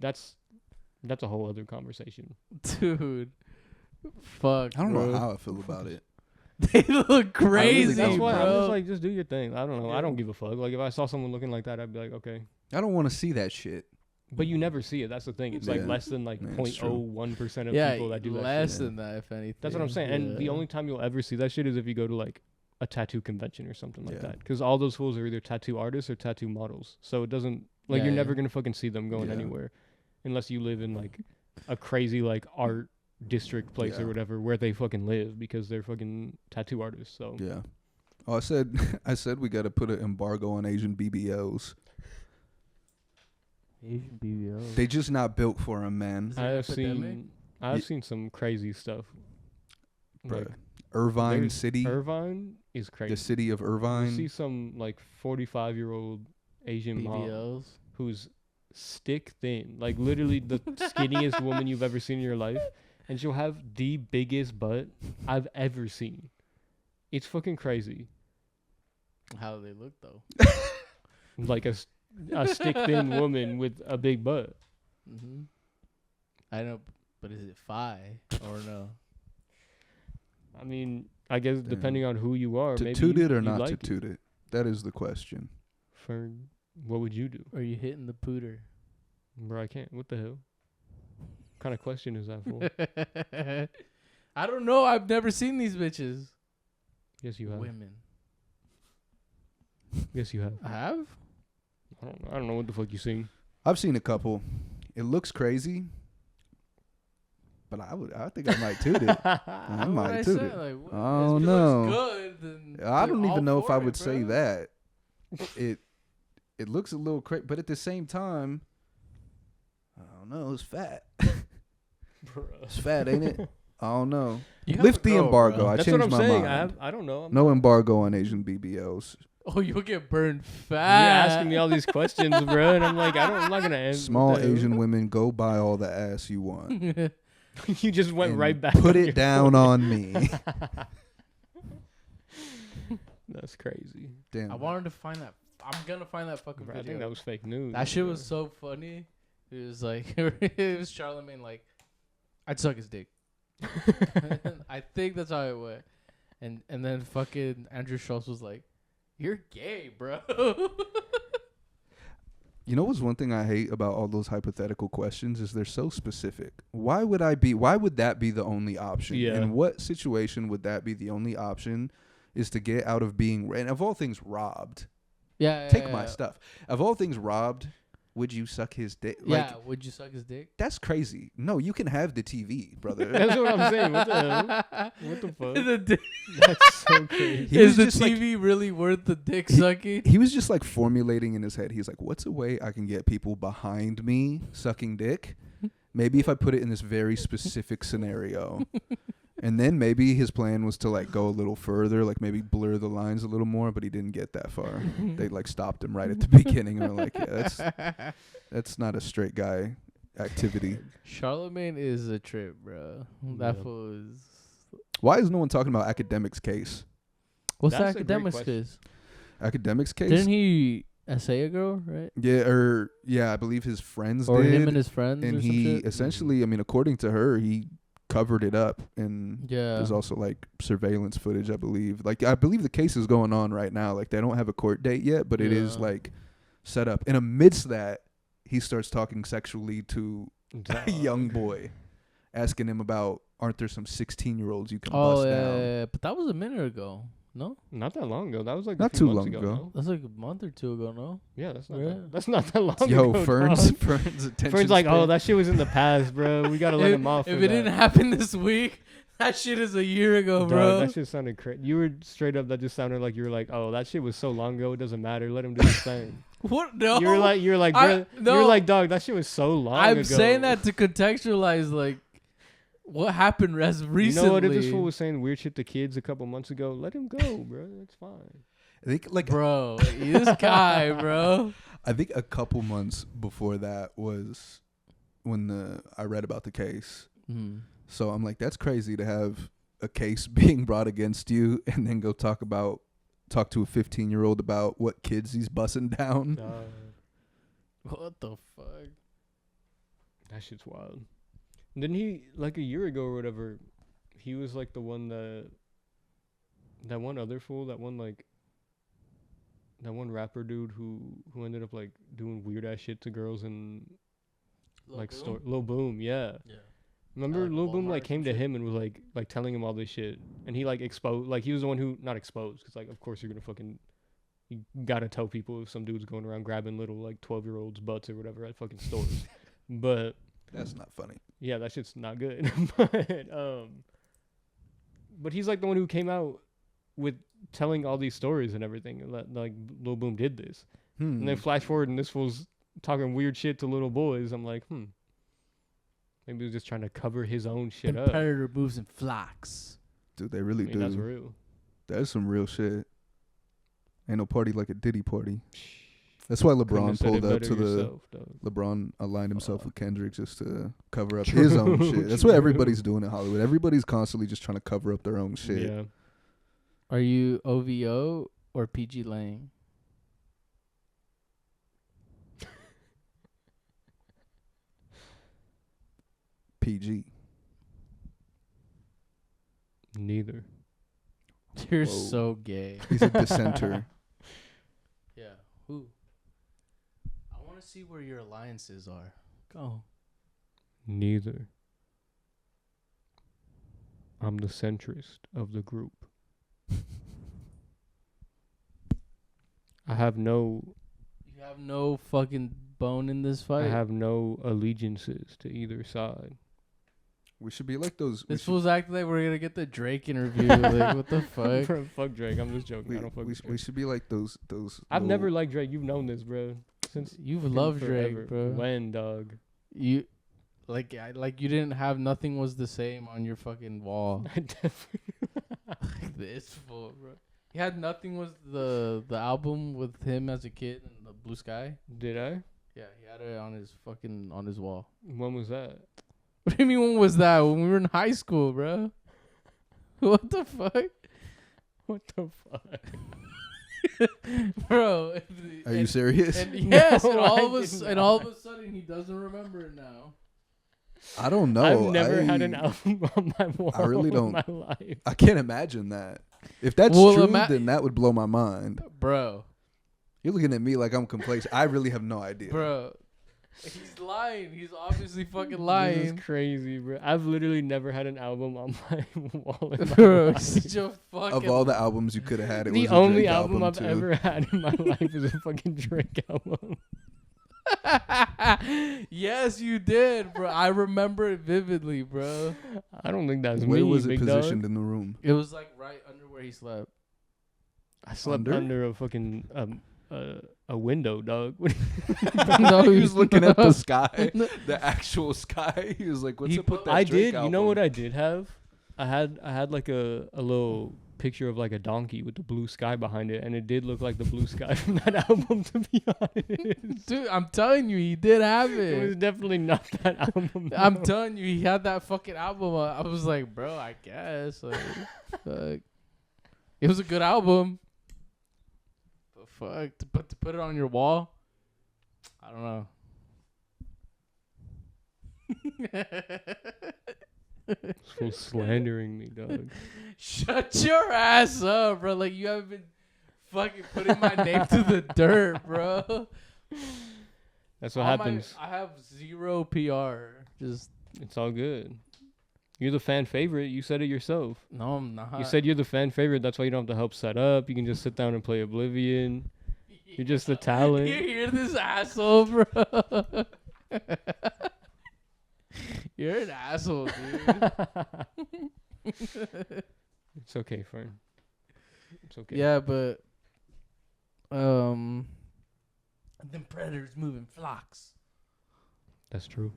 that's a whole other conversation. dude. Fuck. I don't bro. know how I feel about it. They look crazy, That's why I'm bro. just like, just do your thing. I don't know. I Yeah. don't give a fuck. Like if I saw someone looking like that, I'd be like, okay. I don't want to see that shit. But you never see it. That's the thing. It's like Yeah. less than like Yeah, it's true. 0.01% of yeah, people that do that. less Shit. than that, if anything. That's what I'm saying. And the Yeah. only time you'll ever see that shit is if you go to like a tattoo convention or something like Yeah. that. Because all those fools are either tattoo artists or tattoo models. So it doesn't like Yeah, you're yeah. never gonna fucking see them going Yeah. anywhere, unless you live in like a crazy like art district place Yeah. or whatever where they fucking live because they're fucking tattoo artists. So Yeah. Oh, I said we got to put an embargo on Asian BBLs. Asian BBL. They just not built for them, man. Is it I an have epidemic? I've seen some crazy stuff. Like Bruh. Irvine there's City, Irvine is crazy. the city of You Irvine. see some like 45-year-old Asian mom BBLs. who's stick thin, like literally the skinniest woman you've ever seen in your life, and she'll have the biggest butt I've ever seen. It's fucking crazy. How do they look though? Like a stick thin woman with a big butt. Mm-hmm. I know, but is it 5 or no? I mean, I guess Damn. depending on who you are, To maybe toot it or you'd not like to toot it? That is the question. For what would you do? Are you hitting the pooter? Bro, I can't. What the hell? What kind of question is that for? I don't know. I've never seen these bitches. Yes, you have. Women. Yes, you have. I have? I don't know. I don't know what the fuck you seen. I've seen a couple. It looks crazy, but I think I might toot it. I might toot it. Like, Oh if it no. looks good, then I don't all even know if for I it, would say bro. that. It looks a little crazy, but at the same time, I don't know. It's fat. It's fat, ain't it? I don't know. You have Lift to the go, embargo. bro. I That's changed what I'm my saying. mind. I don't know. No embargo on Asian BBLs. Oh, you'll get burned You're fast. asking me all these questions, bro, and I'm like, I'm not gonna answer. Small Asian women, go buy all the ass you want. You just went and right back. Put on it your down point. on me. That's crazy. Damn. I wanted to find that. I'm gonna find that fucking Bro, I video. think that was fake news. That shit bro. was so funny. It was like it was Charlemagne like, I'd suck his dick. I think that's how it went. And then fucking Andrew Schultz was like, "You're gay, bro." You know what's one thing I hate about all those hypothetical questions is they're so specific. Why would that be the only option? Yeah. In what situation would that be the only option is to get out of being, and of all things, robbed? Yeah. Take my stuff. Of all things, robbed, would you suck his dick? Yeah. Would you suck his dick? That's crazy. No, you can have the TV, brother. That's what I'm saying. What the hell? What the fuck? Is the, That's so crazy. He is was the just like- TV really worth the dick sucking? He was just like formulating in his head. He's like, what's a way I can get people behind me sucking dick? Maybe if I put it in this very specific scenario. And then maybe his plan was to like go a little further, like maybe blur the lines a little more, but he didn't get that far. They like stopped him right at the beginning and were like, yeah, that's not a straight guy activity. Charlemagne is a trip, bro. That Yeah. fool is. Why is no one talking about Academic's case? What's That's the a great academics question. case? Academic's case? Didn't he essay a girl, right? Yeah, I believe his friends Or did. him and his friends, and or some he shit? essentially, I mean, according to her, he covered it up, and Yeah. there's also like surveillance footage, I believe. Like, I believe the case is going on right now. Like, they don't have a court date yet, but it is Yeah. like set up. And amidst that, he starts talking sexually to a young boy, asking him about, aren't there some 16-year-olds you can Oh bust yeah, down? yeah, but that was a minute ago. No, Not that long ago. That was like Not a few too months long ago. ago. No? that's like a month or two ago. No, Yeah, that's not. Yeah. That's not that long Yo, ago. Fern's dog. attention Fern's like, oh, span. that shit was in the past, bro. We gotta let him off. If for it that. didn't happen this week, that shit is a year ago, Dog, bro. that shit sounded crazy. You were straight up. That just sounded like you were like, oh, that shit was so long ago. It doesn't matter. Let him do his thing. What? No, You're like, I- bro. no. You're like, dog. That shit was so long I'm ago. saying that to contextualize like what happened recently. You know what? If this fool was saying weird shit to kids a couple months ago, let him go, bro. That's fine. I think like bro, this guy, bro. I think a couple months before that was when I read about the case. Mm. So I'm like, that's crazy to have a case being brought against you and then go talk to a 15-year-old about what kids he's bussing down. Dog, What the fuck? that shit's wild. Didn't he like a year ago or whatever? He was like the one that one other fool, that one rapper dude who ended up like doing weird ass shit to girls and like store Lil Boom, yeah. Yeah. Remember like Lil Boom Walmart like and came to shit? him and was like telling him all this shit, and he like exposed, like he was the one who not exposed, because like of course you're gonna fucking, you gotta tell people if some dude's going around grabbing little like 12-year-olds butts or whatever at fucking stores. But That's not funny. yeah, that shit's not good. But he's like the one who came out with telling all these stories and everything, and like Lil Boom did this. And then flash forward and this fool's talking weird shit to little boys. I'm like, maybe he was just trying to cover his own shit up. Competitor moves in flocks. Dude, they I really mean, do. that's real. That's some real shit. Ain't no party like a Diddy party. That's why Couldn't have LeBron said it pulled up better to the yourself, dog. LeBron aligned himself Fuck. with Kendrick just to cover up True, his own shit. That's what true. everybody's doing in Hollywood. Everybody's constantly just trying to cover up their own shit. Yeah. Are you OVO or PG Lang? PG. Neither. You're Whoa. so gay. He's a dissenter. Yeah. Who? I want to see where your alliances are. Go. Neither. I'm the centrist of the group. I have no You have no fucking bone in this fight. I have no allegiances to either side. We should be like those. This fool's acting like we're gonna get the Drake interview. Like, what the fuck? Bro, fuck Drake. I'm just joking. I don't fuck we with we Drake. should be like those. I've little- never liked Drake. You've known this, bro. Since You've fucking loved forever. Drake, bro. When, dog? You, like you didn't have nothing was the same on your fucking wall. I definitely. Like this fool, bro. He had nothing was the album with him as a kid and the blue sky. Did I? Yeah, he had it on his wall. When was that? What do you mean? When was that? When we were in high school, bro. What the fuck, What the fuck? bro? Are you serious? And yes, No, and I all did of a sudden he doesn't remember it now. I don't know. I've never had an album on my wall. I really don't. In my life. I can't imagine that. If that's Well, true, then that would blow my mind. Bro, You're looking at me like I'm complacent. I really have no idea. bro, he's lying. He's obviously fucking This lying. is crazy, bro. I've literally never had an album on my wall in my Bro, life. such a fucking. Of all the albums you could have had, it The was a only Drake album I've too. ever had in my life is a fucking Drake album. Yes, you did, bro. I remember it vividly, bro. I don't think that's Where me, was it big positioned dog. in the room? It was like right under where he slept. I slept Under? under a fucking a window, dog. No, he was looking at the no. sky, the actual sky. He was like, "What's He up with put- that I Drake did. album? You know what I did have? I had like a little picture of like a donkey with the blue sky behind it, and it did look like the blue sky from that album. To be honest, Dude, I'm telling you, he did have it was it. definitely not that album. I'm no. telling you, he had that fucking album. I was like, bro, I guess. Like, fuck. It was a good album. But fuck, to put it on your wall, I don't know. This fool's slandering me, dog. Shut your ass up, bro. Like, you haven't been fucking putting my name to the dirt, bro. That's what All my- happens. I have zero PR. Just, It's all good. You're the fan favorite. You said it yourself. no, I'm not. You said you're the fan favorite. That's why you don't have to help set up. You can just sit down and play Oblivion. You're just the talent. You hear this asshole, bro? You're an asshole, dude. It's okay, Fern. It's okay. Yeah, but them predators moving flocks. That's true.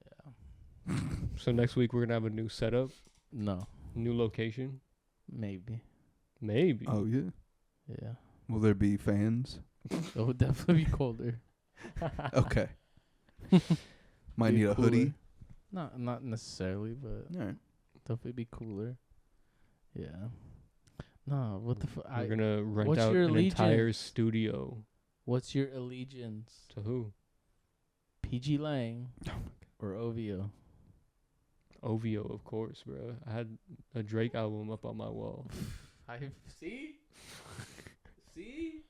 Yeah. So next week we're gonna have a new setup, No, new location. maybe. Maybe. Oh yeah. Yeah. Will there be fans? It would definitely be colder. Okay. Might Be need a cooler. hoodie. Not necessarily, but All right. definitely be cooler. Yeah. No, what the fuck? We're gonna rent what's out your an entire allegiance? studio. What's your allegiance? To who? PG Lang or OVO? OVO, of course, bro. I had a Drake album up on my wall. I see. See.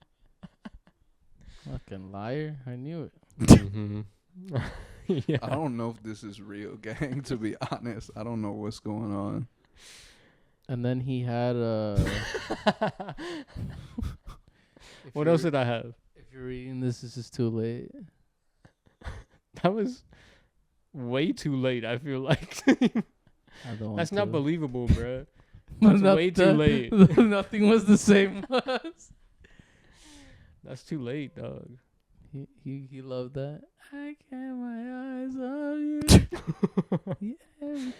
Fucking liar! I knew it. Mhm. Yeah. I don't know if this is real, gang. To be honest, I don't know what's going on. And then he had What else did I have? If you're reading this is too late. That was way too late. I feel like I don't that's want not to. believable, bro. But That's way too late. Nothing was the same. That's too late, dog. He loved that. I got my eyes on you. Yeah,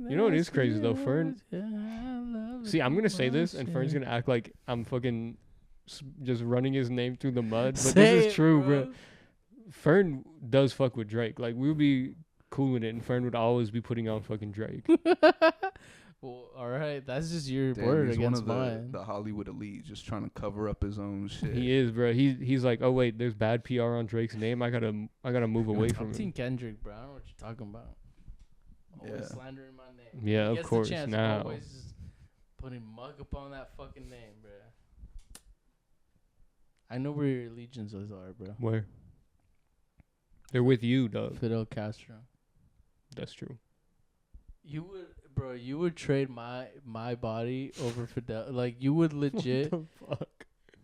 You know what is crazy, though, Fern? Fern? See, I'm gonna say this, and Fern's gonna act like I'm fucking just running his name through the mud. But this is true, bro. Fern does fuck with Drake. Like, we would be cool with it, and Fern would always be putting on fucking Drake. Well, all right, that's just your Damn, word he's one against of mine. the Hollywood elite, just trying to cover up his own shit. He is, bro. He's like, oh wait, there's bad PR on Drake's name. I gotta move away I'm from Team him. Kendrick, bro. I don't know what you're talking about. Always Yeah. slandering my name. Yeah, He of gets course, The chance. now. I'm always just putting mug up on that fucking name, bro. I know where your allegiances are, bro. Where? They're with you, dog. Fidel Castro. That's true. You would, bro. You would trade my body over Fidel. Like you would legit. What the fuck?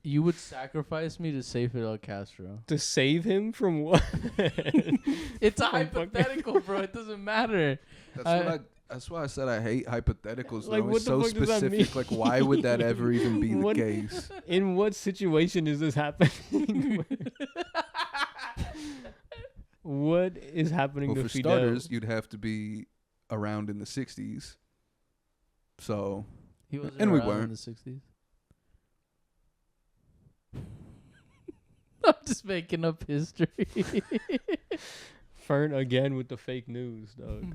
You would sacrifice me to save Fidel Castro. To save him from what? It's a From fucking- hypothetical, bro. It doesn't matter. That's why I said I hate hypotheticals. Like, Though. what It's the so fuck does that specific. mean? Like, why would that ever even be the What- case? In what situation is this happening? What is happening Well, to for Fidel? starters, you'd have to be around in the '60s. So He was And we around in weren't. the 60s. I'm just making up history. Fern again with the fake news, dog.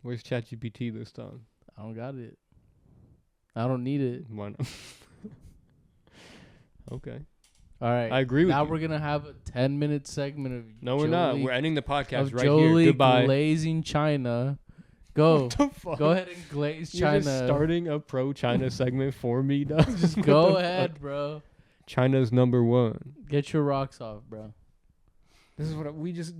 Where's ChatGPT this time? I don't got it. I don't need it. Why not? Okay. All right. I agree with now you. we're gonna have a 10-minute segment of No, we're not. Jolie- We're ending the podcast of right Jolie here. Goodbye. glazing China. Go. What the fuck? Go ahead and glaze You're China. just starting a pro-China segment for me, dog. Just What go the ahead, fuck? bro. China's number one. Get your rocks off, bro. This is what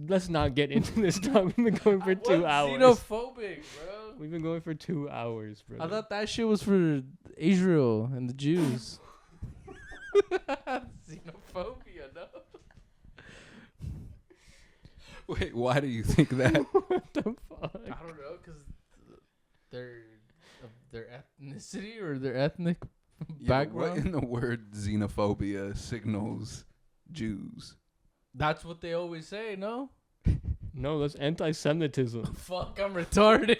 let's not get into this talk. We've been going for 2 hours. Xenophobic, bro. We've been going for 2 hours, bro. I thought that shit was for Israel and the Jews. Xenophobia, no. wait, why do you think that? What the fuck? I don't know, cause their ethnicity or their ethnic Yeah, but what background. in the word xenophobia signals Jews? That's what they always say, no? No, that's anti-Semitism. Fuck, I'm retarded.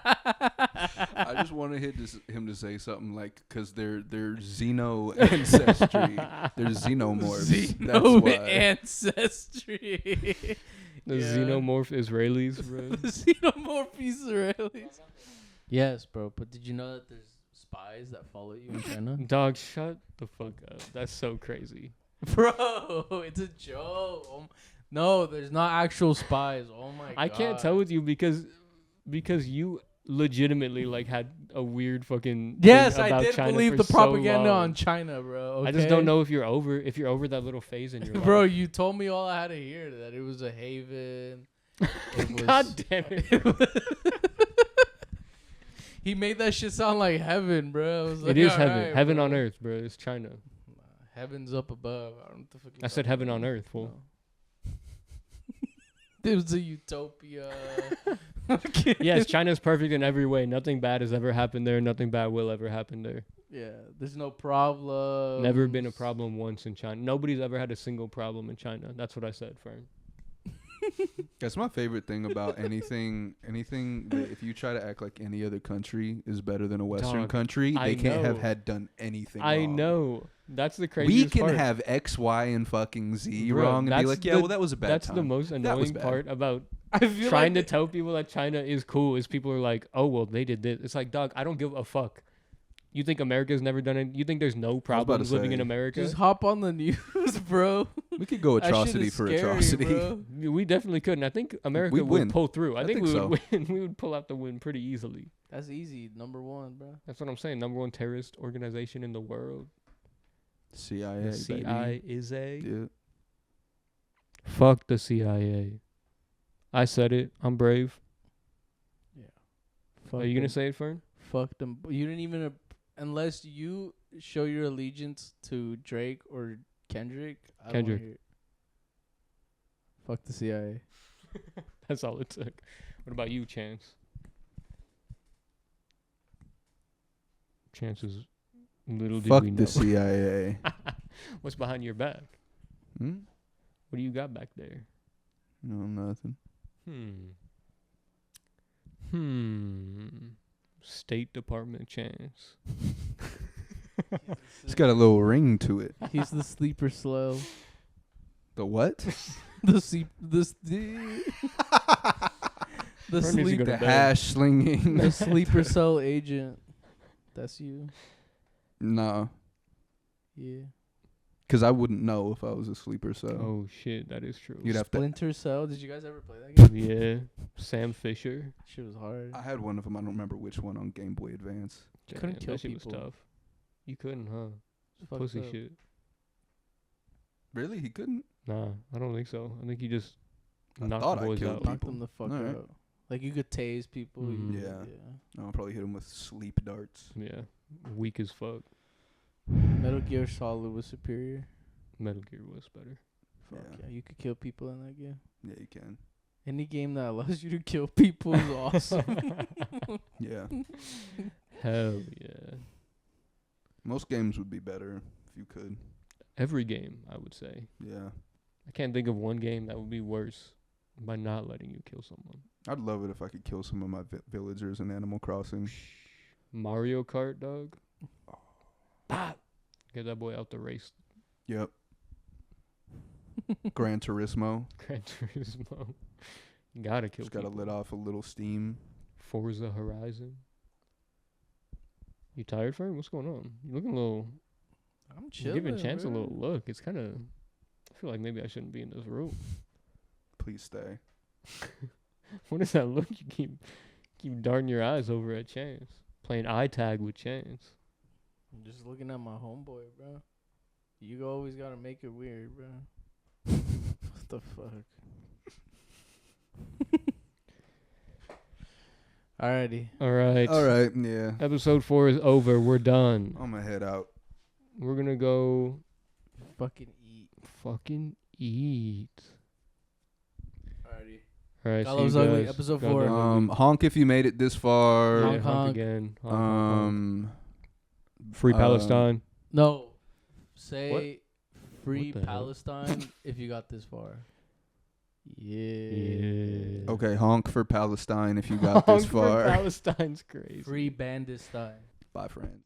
I just wanted him to say something like, because they're xeno ancestry, they're xenomorphs. That's Xeno why. ancestry. The Yeah. xenomorph Israelis, bro. The xenomorph Israelis. Yes, bro. But did you know that there's spies that follow you in China? Dog, shut the fuck up. That's so crazy. Bro, it's a joke. No, there's not actual spies. Oh my god. I can't tell with you because you legitimately like had a weird fucking Yes, thing I about did China believe for the so propaganda long. on China, bro. I just don't okay? know if you're over that little phase in your life. Bro, you told me all I had to hear, that it was a haven. It was- God damn it. He made that shit sound like heaven, bro. I was like, It is "Alright, heaven. Heaven bro." on earth, bro. It's China. Heaven's up above. I don't know what the fuck you're I said talking heaven on about. earth, fool. No. It was a utopia. Yes, China's perfect in every way. Nothing bad has ever happened there. Nothing bad will ever happen there. Yeah, there's no problem. Never been a problem once in China. Nobody's ever had a single problem in China. That's what I said, Fern. That's my favorite thing about anything that if you try to act like any other country is better than a Western Dog, country, I they can't have know. had done anything I wrong. know. That's the We craziest can part. have X, Y, and fucking Z Bro, wrong and be that's like, yeah, the- well, that was a bad That's time. the most That was annoying bad. part about I feel trying like to tell people that China is cool is people are like, oh, well, they did this. It's like, dog, I don't give a fuck. You think America's never done it? You think there's no problems living in say, America? just hop on the news, bro. We could go That shit atrocity is for scary, atrocity. bro. We definitely could. And I think America We'd would win. pull through. I think we think would win. We would pull out the win pretty easily. That's easy. Number one, bro. That's what I'm saying. Number one terrorist organization in the world. CIA, The baby. CIA is a... Yeah. Fuck the CIA. I said it. I'm brave. Fuck Are you going them. to say it, Fern? Fuck them. You didn't even, unless you show your allegiance to Drake or Kendrick. I don't wanna Kendrick. hear it. Fuck the CIA. That's all it took. What about you, Chance? Chance is little did Fuck we know. the CIA. What's behind your back? Hmm? What do you got back there? No, nothing. State Department Chance. It's got a little ring to it. He's the sleeper slow. The what? The sleep. The Fern needs to sleep. go to The bed. hash slinging. The sleeper cell agent. That's you. No, Yeah. because I wouldn't know if I was a sleeper cell. Oh shit, that is true. You'd have to. Splinter Cell. Did you guys ever play that game? Yeah. Sam Fisher. Shit was hard. I had one of them. I don't remember which one on Game Boy Advance. Couldn't Damn, kill that shit was people. tough. You couldn't, huh? It's fucked Pussy up. shit. Really? He couldn't? Nah, I don't think so. I think he just I knocked thought the I boys killed out. people. Knock them the fuck Alright. out. Like you could tase people. Mhm. You, Yeah. I'll probably hit him with sleep darts. Yeah, weak as fuck. Metal Gear Solid was superior. Metal Gear was better. Fuck Yeah. yeah, you could kill people in that game. Yeah, you can. Any game that allows you to kill people is awesome. Yeah. Hell yeah. Most games would be better if you could. Every game, I would say. Yeah. I can't think of one game that would be worse by not letting you kill someone. I'd love it if I could kill some of my villagers in Animal Crossing. Mario Kart, dog. Get that boy out the race. Yep. Gran Turismo. Gran Turismo. You gotta kill Just gotta people. let off a little steam. Forza Horizon. You tired, Fern? What's going on? You looking a little... I'm You're chilling. giving Chance a bro. little look. It's kind of... I feel like maybe I shouldn't be in this room. Please stay. What is that look? You keep darting your eyes over at Chance. Playing eye tag with Chance. I'm just looking at my homeboy, bro. You always gotta make it weird, bro. What the fuck? Alrighty. All right. All right. Yeah. Episode 4 is over. We're done. I'm gonna head out. We're gonna go Fucking eat. fucking eat. Alrighty. All right. God see Loves you Ugly, guys. episode God 4. Loves Ugly. Honk if you made it this far. Yeah, Honk, honk. again. Honk, honk, honk. Free um, Palestine. No. Say free What the hell? Palestine if you got this far. Yeah. Yeah. Okay, honk for Palestine if you got this Honk for far. Palestine's crazy. Free Bandistan. Bye, friends.